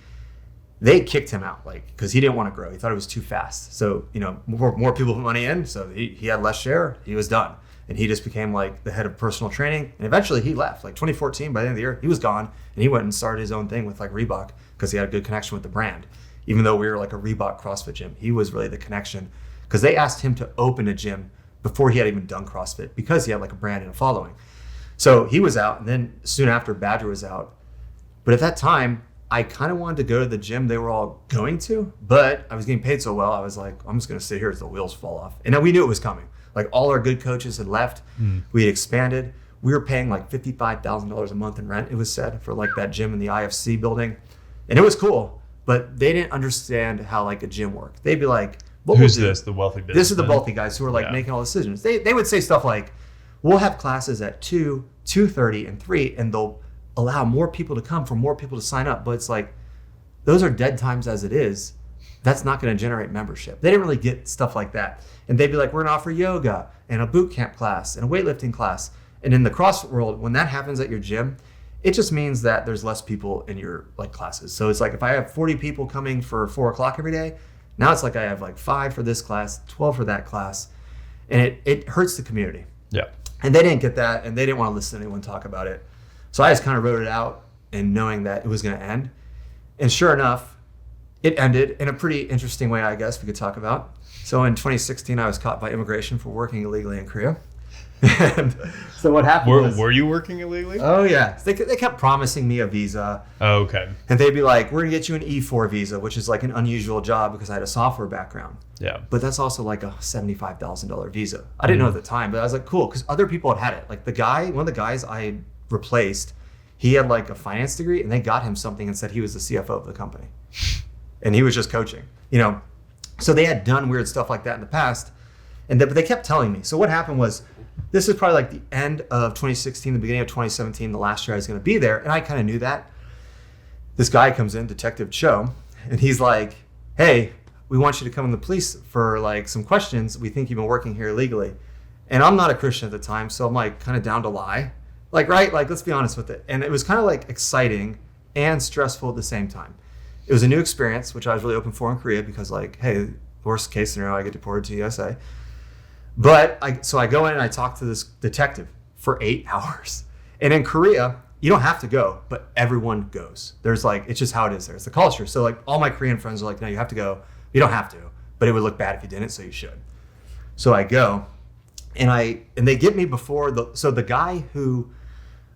they kicked him out, like, because he didn't want to grow. He thought it was too fast. So, you know, more people put money in, so he had less share. He was done. And he just became like the head of personal training. And eventually he left. Like 2014, by the end of the year, he was gone. And he went and started his own thing with like Reebok because he had a good connection with the brand. Even though we were like a Reebok CrossFit gym, he was really the connection because they asked him to open a gym before he had even done CrossFit because he had like a brand and a following. So he was out. And then soon after, Badger was out. But at that time, I kind of wanted to go to the gym they were all going to, but I was getting paid so well. I was like, I'm just going to sit here as the wheels fall off. And then we knew it was coming. Like all our good coaches had left. We had expanded. We were paying like $55,000 a month in rent, it was said, for like that gym in the IFC building. And it was cool, but they didn't understand how like a gym worked. They'd be like, who's this? The wealthy business. This is the wealthy guys who are like making all decisions. They would say stuff like, we'll have classes at 2, 2:30, and 3, and they'll allow more people to come for more people to sign up. But it's like, those are dead times as it is. That's not going to generate membership. They didn't really get stuff like that. And they'd be like, we're going to offer yoga and a boot camp class and a weightlifting class. And in the CrossFit world, when that happens at your gym, it just means that there's less people in your like classes. So it's like if I have 40 people coming for 4 o'clock every day, now it's like I have like 5 for this class, 12 for that class. And it hurts the community. Yeah. And they didn't get that, and they didn't want to listen to anyone talk about it. So I just kind of wrote it out and knowing that it was going to end. And sure enough, it ended in a pretty interesting way, I guess we could talk about. So in 2016, I was caught by immigration for working illegally in Korea. And so what happened were you working illegally? Oh, yeah. They kept promising me a visa. Oh, okay. And they'd be like, we're going to get you an E4 visa, which is like an unusual job because I had a software background. Yeah. But that's also like a $75,000 visa. I didn't know at the time, but I was like, cool, because other people had it. Like one of the guys I had replaced, he had like a finance degree, and they got him something and said he was the CFO of the company. And he was just coaching, you know. So they had done weird stuff like that in the past, but they kept telling me. So what happened was, this is probably like the end of 2016, the beginning of 2017, the last year I was going to be there, and I kind of knew that. This guy comes in, Detective Cho, and he's like, hey, we want you to come in the police for like some questions. We think you've been working here illegally. And I'm not a Christian at the time, so I'm like kind of down to lie. Like, right? Like, let's be honest with it. And it was kind of like exciting and stressful at the same time. It was a new experience, which I was really open for in Korea because like, hey, worst case scenario, I get deported to USA. But so I go in and I talk to this detective for 8 hours. And in Korea, you don't have to go, but everyone goes. There's like, it's just how it is there. It's the culture. So like all my Korean friends are like, no, you have to go. You don't have to, but it would look bad if you didn't, so you should. So I go and they get me before the guy who,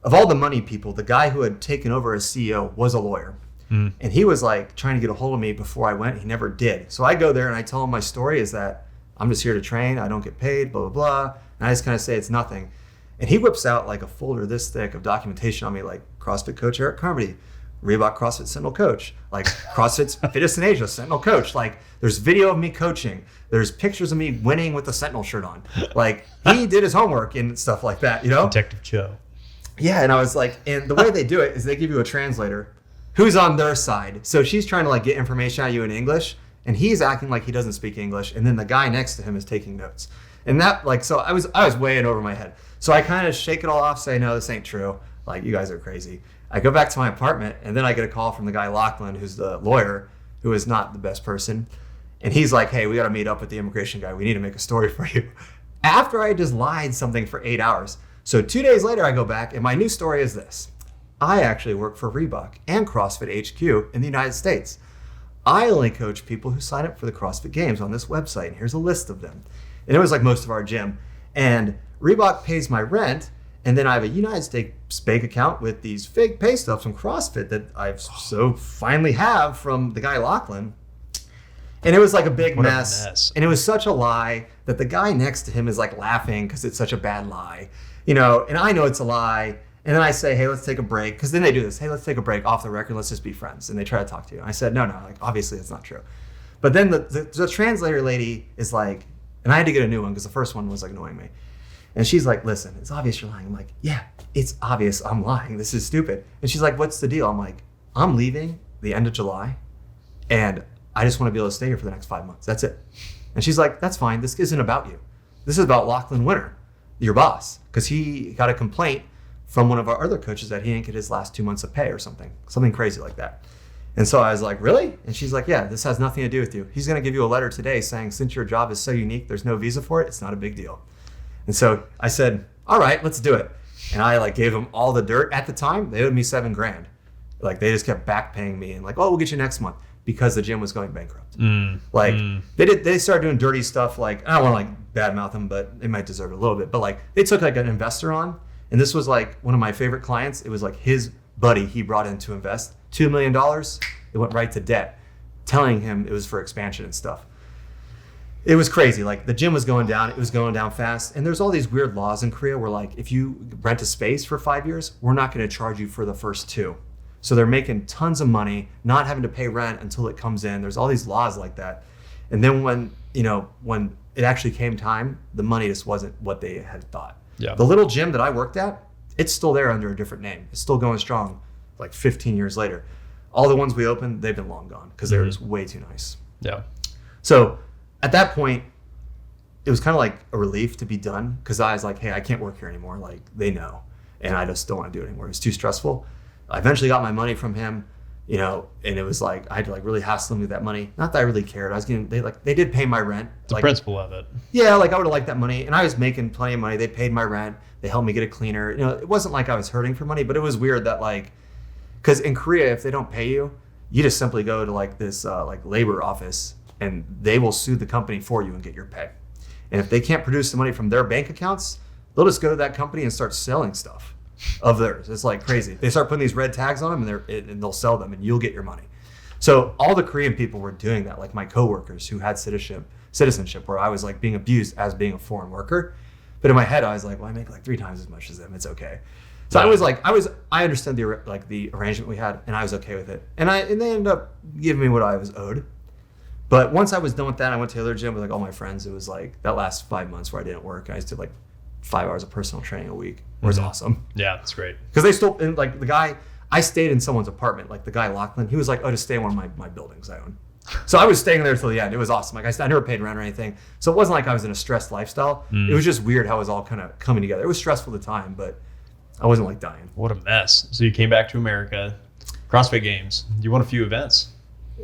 of all the money people, the guy who had taken over as CEO was a lawyer. And he was like trying to get a hold of me before I went. He never did. So I go there and I tell him my story is that I'm just here to train. I don't get paid, blah, blah, blah. And I just kind of say it's nothing. And he whips out like a folder this thick of documentation on me, like CrossFit coach Eric Carmody, Reebok CrossFit Sentinel coach, like CrossFit's Fittest in Asia Sentinel coach. Like there's video of me coaching. There's pictures of me winning with the Sentinel shirt on. Like he did his homework and stuff like that, you know? Detective Cho. Yeah, and I was like, and the way they do it is they give you a translator who's on their side. So she's trying to like get information out of you in English, and he's acting like he doesn't speak English, and then the guy next to him is taking notes. And that like, so I was way in over my head. So I kind of shake it all off, say, no, this ain't true. Like, you guys are crazy. I go back to my apartment, and then I get a call from the guy Lachlan, who's the lawyer, who is not the best person. And he's like, hey, we got to meet up with the immigration guy. We need to make a story for you. After I just lied something for 8 hours. So 2 days later, I go back, and my new story is this. I actually work for Reebok and CrossFit HQ in the United States. I only coach people who sign up for the CrossFit Games on this website, and here's a list of them. And it was like most of our gym. And Reebok pays my rent, and then I have a United States bank account with these fake pay stubs from CrossFit that I've so finally have from the guy Lachlan. And it was like a big mess. And it was such a lie that the guy next to him is like laughing because it's such a bad lie. You know, and I know it's a lie. And then I say, hey, let's take a break. Because then they do this. Hey, let's take a break off the record. Let's just be friends. And they try to talk to you. And I said, no, like obviously it's not true. But then the translator lady is like, and I had to get a new one because the first one was like annoying me. And she's like, listen, it's obvious you're lying. I'm like, yeah, it's obvious I'm lying. This is stupid. And she's like, what's the deal? I'm like, I'm leaving the end of July. And I just want to be able to stay here for the next 5 months. That's it. And she's like, that's fine. This isn't about you. This is about Lachlan Winter, your boss. Because he got a complaint from one of our other coaches that he didn't get his last 2 months of pay or something crazy like that. And so I was like, really? And she's like, yeah, this has nothing to do with you. He's going to give you a letter today saying, since your job is so unique, there's no visa for it. It's not a big deal. And so I said, all right, let's do it. And I like gave them all the dirt. At the time, they owed me $7,000. Like they just kept back paying me and like, oh, we'll get you next month, because the gym was going bankrupt. They started doing dirty stuff. Like, I don't want to like badmouth them, but they might deserve it a little bit. But like they took like an investor on, and this was like one of my favorite clients. It was like his buddy he brought in to invest $2 million. It went right to debt, telling him it was for expansion and stuff. It was crazy. Like the gym was going down. It was going down fast. And there's all these weird laws in Korea where like if you rent a space for 5 years, we're not going to charge you for the first 2. So they're making tons of money, not having to pay rent until it comes in. There's all these laws like that. And then when it actually came time, the money just wasn't what they had thought. Yeah. The little gym that I worked at, it's still there under a different name. It's still going strong like 15 years later. All the ones we opened, they've been long gone because they were just way too nice. Yeah. So at that point, it was kind of like a relief to be done, because I was like, hey, I can't work here anymore. Like they know, and I just don't want to do it anymore. It was too stressful. I eventually got my money from him, and it was like I had to like really hassle him with that money. Not that I really cared. I was getting they did pay my rent. The principle of it. Yeah, like I would have liked that money, and I was making plenty of money. They paid my rent. They helped me get a cleaner. It wasn't like I was hurting for money, but it was weird that like, because in Korea, if they don't pay you, you just simply go to like this like labor office, and they will sue the company for you and get your pay. And if they can't produce the money from their bank accounts, they'll just go to that company and start selling stuff of theirs. It's like crazy. They start putting these red tags on them, and they'll sell them, and you'll get your money. So all the Korean people were doing that, like my coworkers who had citizenship, where I was like being abused as being a foreign worker. But in my head, I was like, well, I make like 3 times as much as them. It's okay. So I understood the arrangement we had, and I was okay with it. And they ended up giving me what I was owed. But once I was done with that, I went to the other gym with like all my friends. It was like that last 5 months where I didn't work. I just did like 5 hours of personal training a week. It was awesome. Yeah, that's great. Because they still, and like the guy, I stayed in someone's apartment. Like the guy Lachlan, he was like, oh, just stay in one of my buildings I own. So I was staying there till the end. It was awesome. Like I never paid rent or anything. So it wasn't like I was in a stressed lifestyle. It was just weird how it was all kind of coming together. It was stressful at the time, but I wasn't like dying. What a mess. So you came back to America, CrossFit Games. You won a few events.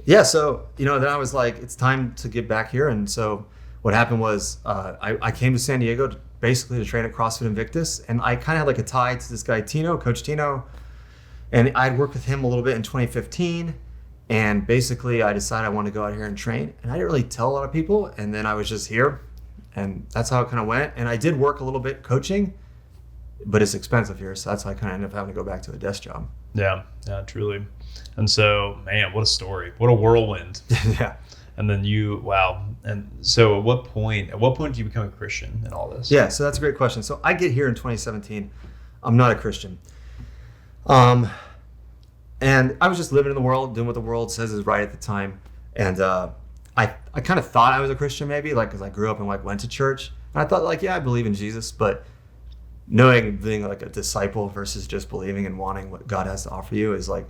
Yeah, so then I was like, it's time to get back here. And so what happened was I came to San Diego basically to train at CrossFit Invictus, and I kind of had like a tie to this guy Tino, Coach Tino, and I'd worked with him a little bit in 2015, and basically I decided I wanted to go out here and train, and I didn't really tell a lot of people, and then I was just here, and that's how it kind of went. And I did work a little bit coaching, but it's expensive here, so that's how I kind of ended up having to go back to a desk job. Yeah, truly. And so, man, what a story. What a whirlwind. Yeah. And then wow. And so at what point did you become a Christian in all this? Yeah, so that's a great question. So I get here in 2017. I'm not a Christian. And I was just living in the world, doing what the world says is right at the time. And I kind of thought I was a Christian maybe, like, because I grew up and like went to church. And I thought like, yeah, I believe in Jesus, but knowing being like a disciple versus just believing and wanting what God has to offer you is like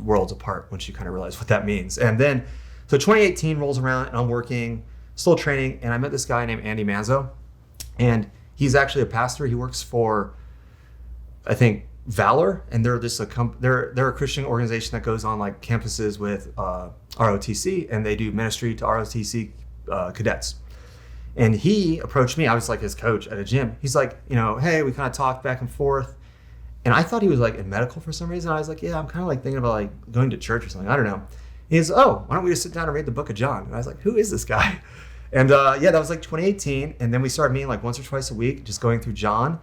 worlds apart once you kind of realize what that means. And then, so 2018 rolls around, and I'm working, still training, and I met this guy named Andy Manzo, and he's actually a pastor. He works for, I think, Valor, and they're just they're a Christian organization that goes on like campuses with ROTC, and they do ministry to ROTC cadets. And he approached me. I was like his coach at a gym. He's like, hey, we kind of talked back and forth. And I thought he was like in medical for some reason. I was like, yeah, I'm kind of like thinking about like going to church or something. I don't know. He's, oh, why don't we just sit down and read the book of John? And I was like, who is this guy? And that was like 2018. And then we started meeting like once or twice a week, just going through John.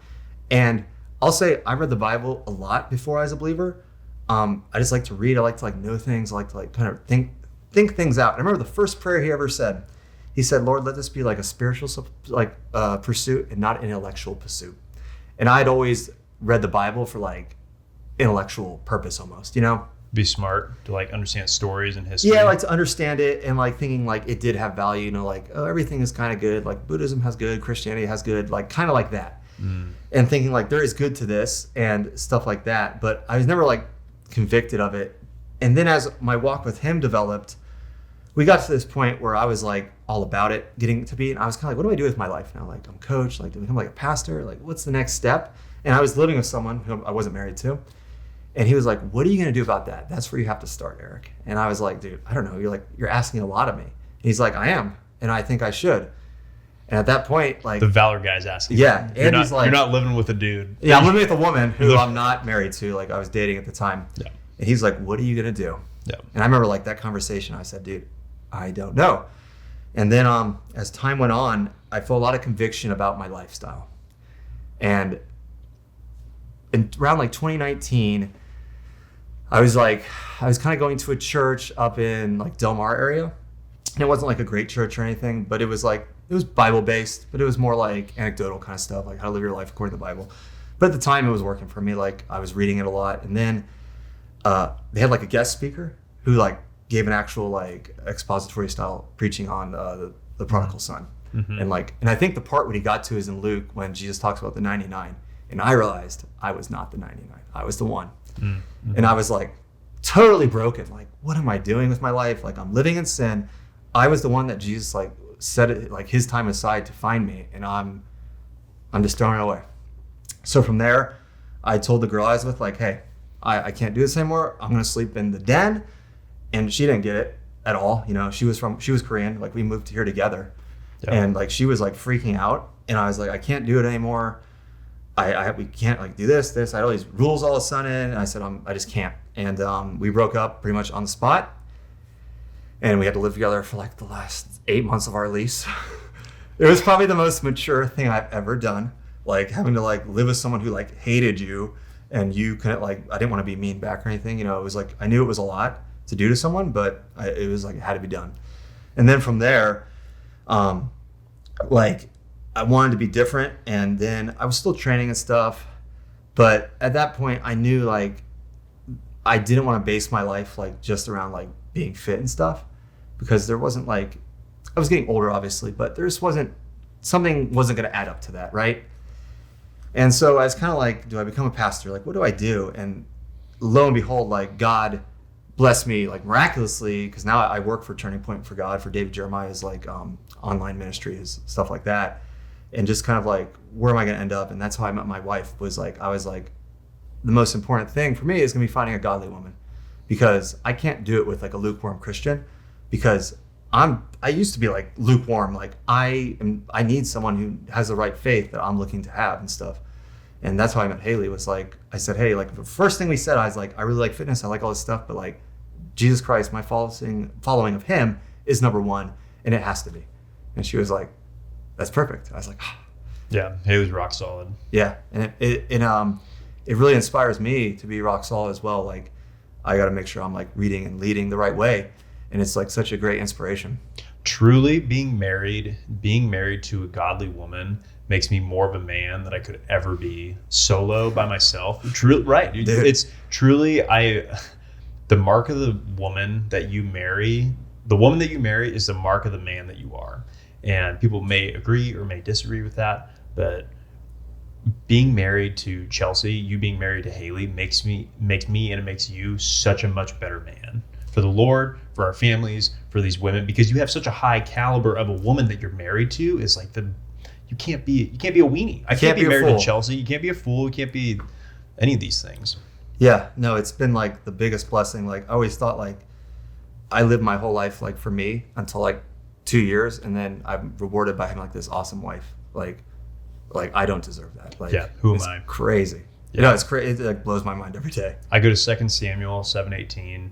And I'll say I read the Bible a lot before I was a believer. I just like to read. I like to like know things. I like to like kind of think things out. And I remember the first prayer he ever said. He said, Lord, let this be like a spiritual pursuit and not an intellectual pursuit. And I'd always read the Bible for like intellectual purpose almost, Be smart to like understand stories and history. Yeah, I like to understand it and like thinking like it did have value, like, oh, everything is kind of good. Like Buddhism has good, Christianity has good, like kind of like that. And thinking like there is good to this and stuff like that. But I was never like convicted of it. And then as my walk with him developed, we got to this point where I was like all about it getting to be, and I was kind of like, what do I do with my life now? Like I'm coach, like to become like a pastor, like what's the next step? And I was living with someone who I wasn't married to. And he was like, what are you going to do about that? That's where you have to start, Eric. And I was like, dude, I don't know. You're asking a lot of me. And he's like, I am. And I think I should. And at that point, like the Valor guy's asking. Yeah. And he's like, you're not living with a dude. Yeah, I'm living with a woman who I'm not married to. Like I was dating at the time. Yeah. And he's like, what are you going to do? Yeah. And I remember like that conversation. I said, dude, I don't know. And then as time went on, I felt a lot of conviction about my lifestyle. And around like 2019, I was kind of going to a church up in like Del Mar area. And it wasn't like a great church or anything, but it was Bible based, but it was more like anecdotal kind of stuff, like how to live your life according to the Bible. But at the time it was working for me. Like I was reading it a lot. And then they had like a guest speaker who like gave an actual like expository style preaching on the prodigal son. Mm-hmm. And I think the part when he got to is in Luke when Jesus talks about the 99. And I realized I was not the 99. I was the one. Mm-hmm. And I was like totally broken. Like, what am I doing with my life? Like I'm living in sin. I was the one that Jesus like set it like his time aside to find me, and I'm just throwing it away. So from there, I told the girl I was with, like, hey, I can't do this anymore. I'm gonna sleep in the den. And she didn't get it at all. You know, she was Korean. Like we moved here together, and like she was like freaking out. And I was like, I can't do it anymore. We can't like do this. I had all these rules all of a sudden. And I said, I just can't. And we broke up pretty much on the spot. And we had to live together for like the last 8 months of our lease. It was probably the most mature thing I've ever done. Like having to like live with someone who like hated you, and you couldn't like, I didn't want to be mean back or anything. You know, it was like, I knew it was a lot to do to someone, but it was like, it had to be done. And then from there, like I wanted to be different. And then I was still training and stuff. But at that point I knew like, I didn't want to base my life like just around like being fit and stuff, because there wasn't like, I was getting older obviously, but there just something wasn't going to add up to that. Right. And so I was kind of like, do I become a pastor? Like, what do I do? And lo and behold, like God blessed me like miraculously, because now I work for Turning Point for God, for David Jeremiah's like online ministry, his stuff like that. And just kind of like, where am I going to end up? And that's how I met my wife. I was like, the most important thing for me is going to be finding a godly woman, because I can't do it with like a lukewarm Christian, because I used to be like lukewarm. Like I need someone who has the right faith that I'm looking to have and stuff. And that's how I met Haley. Was like, I said, hey, like the first thing we said, I was like, I really like fitness. I like all this stuff, but like Jesus Christ, my following of him is number one, and it has to be. And she was like, that's perfect. I was like, oh. Yeah, Haley's rock solid. Yeah. And it really inspires me to be rock solid as well. Like I got to make sure I'm like reading and leading the right way. And it's like such a great inspiration. Truly being married to a godly woman makes me more of a man than I could ever be solo by myself. True, right. Dude. It's truly, the mark of the woman that you marry is the mark of the man that you are. And people may agree or may disagree with that, but being married to Chelsea, you being married to Haley makes me and it makes you such a much better man for the Lord, for our families, for these women, because you have such a high caliber of a woman that you're married to. Is like you can't be a weenie. I can't be married to Chelsea. You can't be a fool. You can't be any of these things. Yeah, no, it's been like the biggest blessing. Like I always thought like I lived my whole life like for me until like 2 years, and then I'm rewarded by having like this awesome wife. Like I don't deserve that. Like, yeah, who am I? Crazy. Yeah. You know, it's crazy. It like blows my mind every day. I go to 2 Samuel 7:18.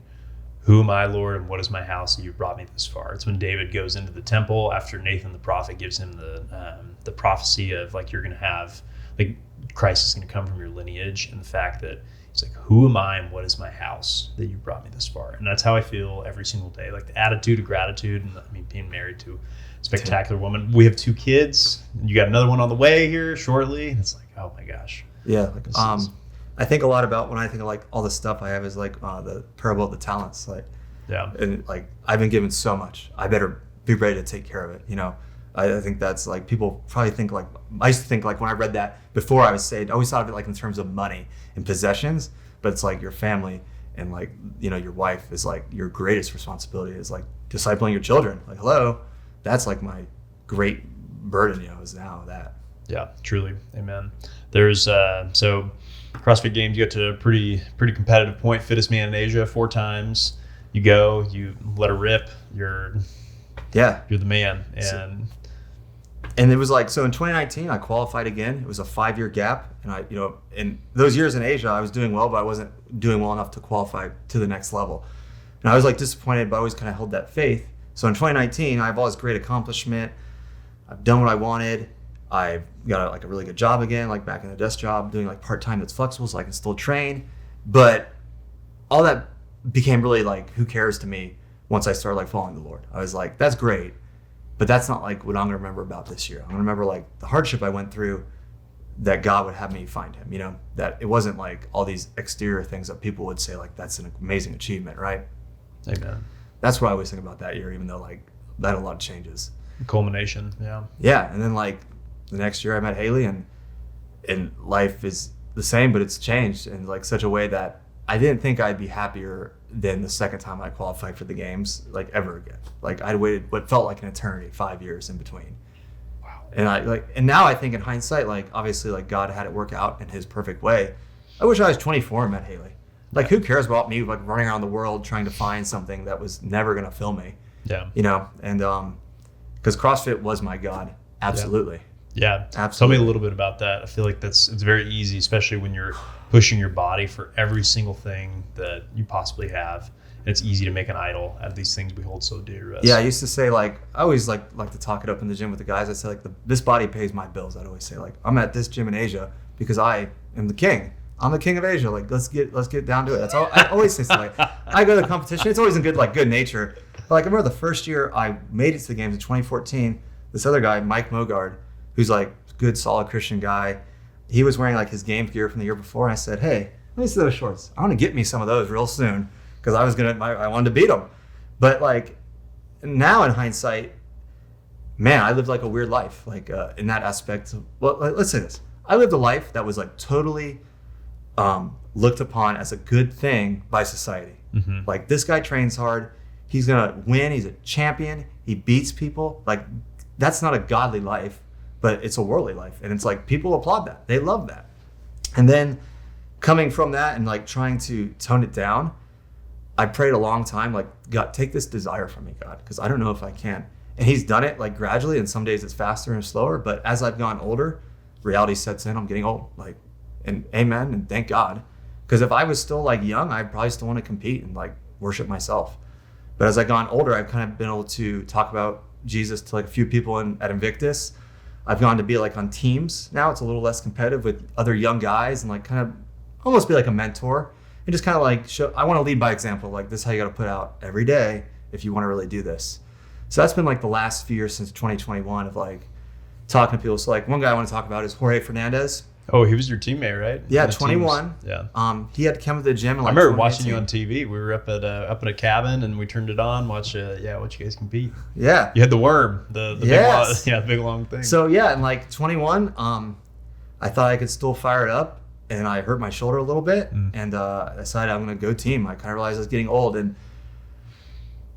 Who am I, Lord, and what is my house that you've brought me this far? It's when David goes into the temple after Nathan the prophet gives him the prophecy of like, you're going to have, like, Christ is going to come from your lineage, and the fact that he's like, who am I and what is my house that you brought me this far? And that's how I feel every single day, like the attitude of gratitude. And I mean, being married to a spectacular woman. We have 2 kids, and you got another one on the way here shortly. It's like, oh my gosh. Yeah. Like, I think a lot about when I think of like all the stuff I have is like the parable of the talents. Like, yeah. And like, I've been given so much. I better be ready to take care of it. You know, I think that's like, people probably think like, I used to think like when I read that before I was saved, I always thought of it like in terms of money and possessions, but it's like your family And like, your wife is like your greatest responsibility is like discipling your children. Like, hello, that's like my great burden, is now that. Yeah, truly. Amen. There's so CrossFit Games, you get to a pretty competitive point. Fittest man in Asia 4 times. You go, you let her rip. You're the man. And it was like, so in 2019, I qualified again. It was a 5-year gap. And in those years in Asia, I was doing well, but I wasn't doing well enough to qualify to the next level. And I was like disappointed, but I always kind of held that faith. So in 2019, I have all this great accomplishment. I've done what I wanted. I've got like a really good job again, like back in the desk job, doing like part-time that's flexible so I can still train. But all that became really like, who cares to me once I started like following the Lord. I was like, that's great, but that's not like what I'm gonna remember about this year. I'm gonna remember like the hardship I went through, that God would have me find him, that it wasn't like all these exterior things that people would say like, that's an amazing achievement, right? Amen. That's what I always think about that year, even though like that had a lot of changes. Culmination, yeah. Yeah, and then like the next year I met Haley, and life is the same, but it's changed in like such a way that I didn't think I'd be happier than the second time I qualified for the games, like ever again. Like I'd waited what felt like an eternity, 5 years in between. Wow. And now I think in hindsight, like obviously like God had it work out in his perfect way. I wish I was 24 and met Haley. Like who cares about me like running around the world trying to find something that was never gonna fill me? Yeah. And because CrossFit was my God, absolutely. Yeah. Absolutely. Tell me a little bit about that. I feel like it's very easy, especially when you're pushing your body for every single thing that you possibly have. And it's easy to make an idol out of these things we hold so dear to us. Yeah, I used to say like, I always like to talk it up in the gym with the guys. I say like, this body pays my bills. I'd always say like, I'm at this gym in Asia because I am the king. I'm the king of Asia. Like, let's get down to it. That's all. I always say something like, I go to the competition. It's always in good nature. But like, I remember the first year I made it to the games in 2014. This other guy, Mike Mogard, who's like good, solid Christian guy. He was wearing like his games gear from the year before. And I said, hey, let me see those shorts. I want to get me some of those real soon because I wanted to beat him. But like now in hindsight, man, I lived like a weird life. Like in that aspect. Well, let's say this. I lived a life that was like totally looked upon as a good thing by society. Mm-hmm. Like this guy trains hard. He's going to win. He's a champion. He beats people. Like that's not a godly life. But it's a worldly life. And it's like people applaud that. They love that. And then coming from that and like trying to tone it down, I prayed a long time, like, God, take this desire from me, God, because I don't know if I can. And he's done it like gradually. And some days it's faster and slower. But as I've gone older, reality sets in. I'm getting old. Like, and amen. And thank God. Because if I was still like young, I'd probably still want to compete and like worship myself. But as I've gone older, I've kind of been able to talk about Jesus to like a few people at Invictus. I've gone to be like on teams now. It's a little less competitive with other young guys and like kind of almost be like a mentor and just kind of like show, I want to lead by example. Like this is how you got to put out every day if you want to really do this. So that's been like the last few years since 2021 of like talking to people. So like one guy I want to talk about is Jorge Fernandez. Oh, he was your teammate, right? Yeah, 21. Yeah. He had to come to the gym. In like I remember watching you on TV. We were up at a cabin and we turned it on. Watch you guys compete. Yeah. You had the worm, the yes. big long thing. So yeah, in like 21, I thought I could still fire it up, and I hurt my shoulder a little bit, and I decided I'm gonna go team. I kind of realized I was getting old, and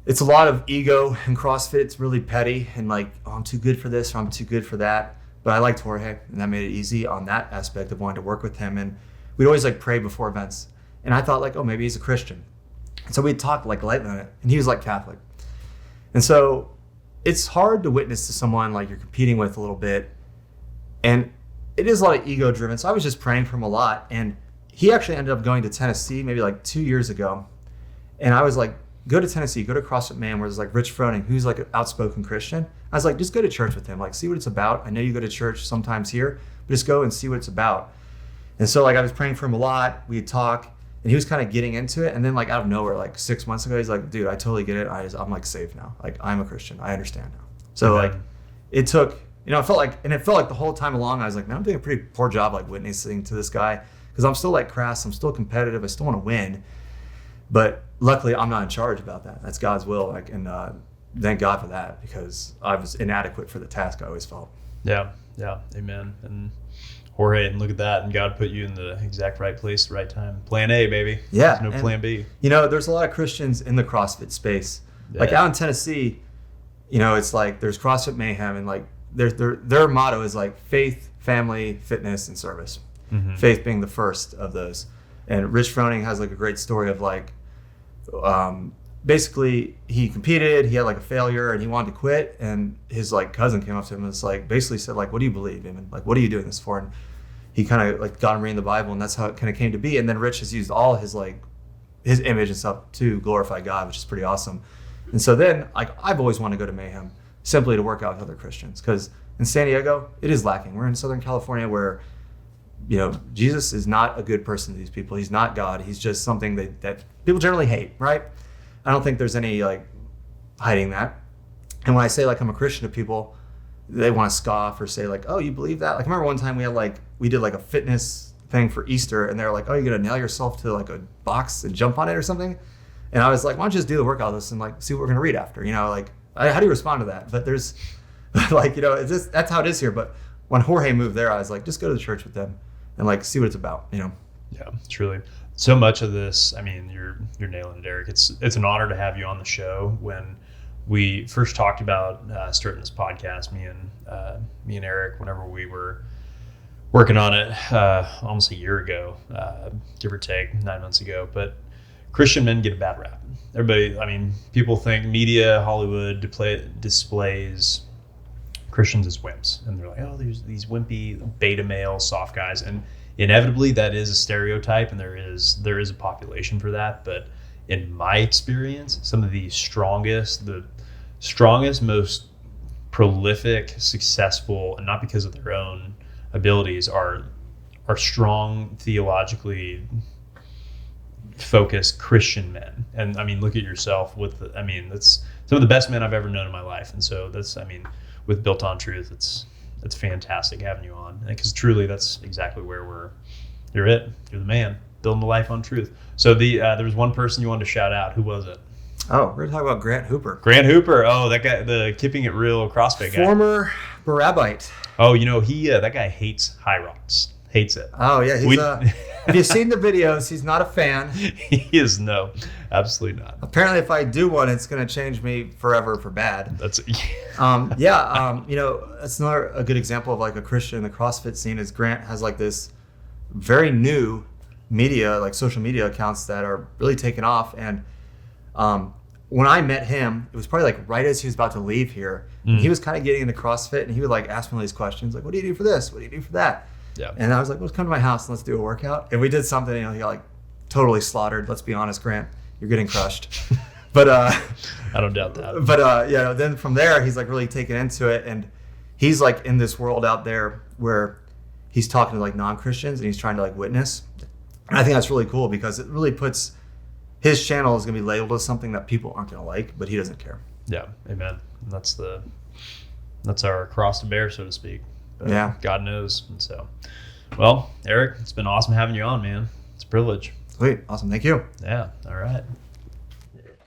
it's a lot of ego in CrossFit. It's really petty and like, oh, I'm too good for this or I'm too good for that. But I liked Jorge, and that made it easy on that aspect of wanting to work with him. And we'd always like pray before events. And I thought like, oh, maybe he's a Christian. And so we'd talk like lightly on it, and he was like Catholic. And so it's hard to witness to someone like you're competing with a little bit. And it is a lot of ego driven. So I was just praying for him a lot. And he actually ended up going to Tennessee maybe like 2 years ago. And I was like, go to Tennessee, go to CrossFit Man, where there's like Rich Froning, who's like an outspoken Christian. I was like, just go to church with him, like see what it's about. I know you go to church sometimes here, but just go and see what it's about. And so like I was praying for him a lot. We'd talk, and he was kind of getting into it. And then like out of nowhere, like 6 months ago, he's like, dude, I totally get it. I'm like saved now. Like I'm a Christian. I understand now. So like it took, it felt like the whole time along, I was like, man, I'm doing a pretty poor job like witnessing to this guy because I'm still like crass. I'm still competitive. I still want to win. But luckily, I'm not in charge about that. That's God's will. Like, and thank God for that, because I was inadequate for the task I always felt. Yeah, amen. And Jorge, and look at that. And God put you in the exact right place, right time. Plan A, baby. Yeah. There's no plan B. You know, there's a lot of Christians in the CrossFit space. Yeah. Like out in Tennessee, you know, it's like there's CrossFit Mayhem, and like their motto is like faith, family, fitness, and service. Mm-hmm. Faith being the first of those. And Rich Froning has like a great story of like, basically he competed, he had like a failure, and he wanted to quit. And his like cousin came up to him and was like, basically said like, what do you believe in? And like, what are you doing this for? And he kind of like got him reading the Bible, and that's how it kind of came to be. And then Rich has used all his like his image and stuff to glorify God, which is pretty awesome. And so then like I've always wanted to go to Mayhem simply to work out with other Christians, because in San Diego it is lacking. We're in Southern California where, you know, Jesus is not a good person to these people. He's not God. He's just something that people generally hate, right? I don't think there's any like hiding that. And when I say like I'm a Christian to people, they want to scoff or say like, oh, you believe that? Like I remember one time we did like a fitness thing for Easter, and they're like, oh, you're gonna nail yourself to like a box and jump on it or something. And I was like, why don't you just do the workout list and like see what we're gonna read after? You know, like how do you respond to that? But there's like, you know, it's just, that's how it is here. But when Jorge moved there, I was like, just go to the church with them and like see what it's about, you know. Yeah, truly. So much of this, I mean, you're nailing it, Eric. It's an honor to have you on the show. When we first talked about starting this podcast, me and Eric, whenever we were working on it almost a year ago, give or take 9 months ago. But Christian men get a bad rap. Everybody, I mean, people think media, Hollywood displays Christians as wimps, and they're like, oh, there's these wimpy beta male soft guys, and inevitably that is a stereotype, and there is a population for that. But in my experience, some of the strongest, most prolific, successful, and not because of their own abilities, are strong, theologically focused Christian men. And I mean, look at yourself that's some of the best men I've ever known in my life. And so that's, I mean, with Built on Truth, it's fantastic having you on, because truly that's exactly where you're the man building the life on truth. So there was one person you wanted to shout out. Who was it? Oh, we're talking about Grant Hooper. Grant Hooper. Oh, that guy, the keeping it real CrossFit guy. Former Barabite. Oh, you know, that guy hates high rocks. Hates it. Oh yeah, if you've seen the videos, he's not a fan. He is, no, absolutely not. Apparently, if I do one, it's going to change me forever for bad. That's you know, that's another a good example of like a Christian in the CrossFit scene. Is Grant has like this very new media, like social media accounts that are really taking off. And when I met him, it was probably like right as he was about to leave here. And he was kind of getting into CrossFit, and he would like ask me all these questions, like, "What do you do for this? What do you do for that?" Yeah. And I was like, well, come to my house and let's do a workout. And we did something, you know, he got like totally slaughtered. Let's be honest, Grant, you're getting crushed. But I don't doubt that. But yeah, then from there, he's like really taken into it. And he's like in this world out there where he's talking to like non-Christians and he's trying to like witness. And I think that's really cool, because it really puts his channel is going to be labeled as something that people aren't going to like, but he doesn't care. Yeah. Amen. And that's our cross to bear, so to speak. But yeah, God knows. And so, well, Eric, it's been awesome having you on, man. It's a privilege. Sweet. Awesome. Thank you. Yeah. All right.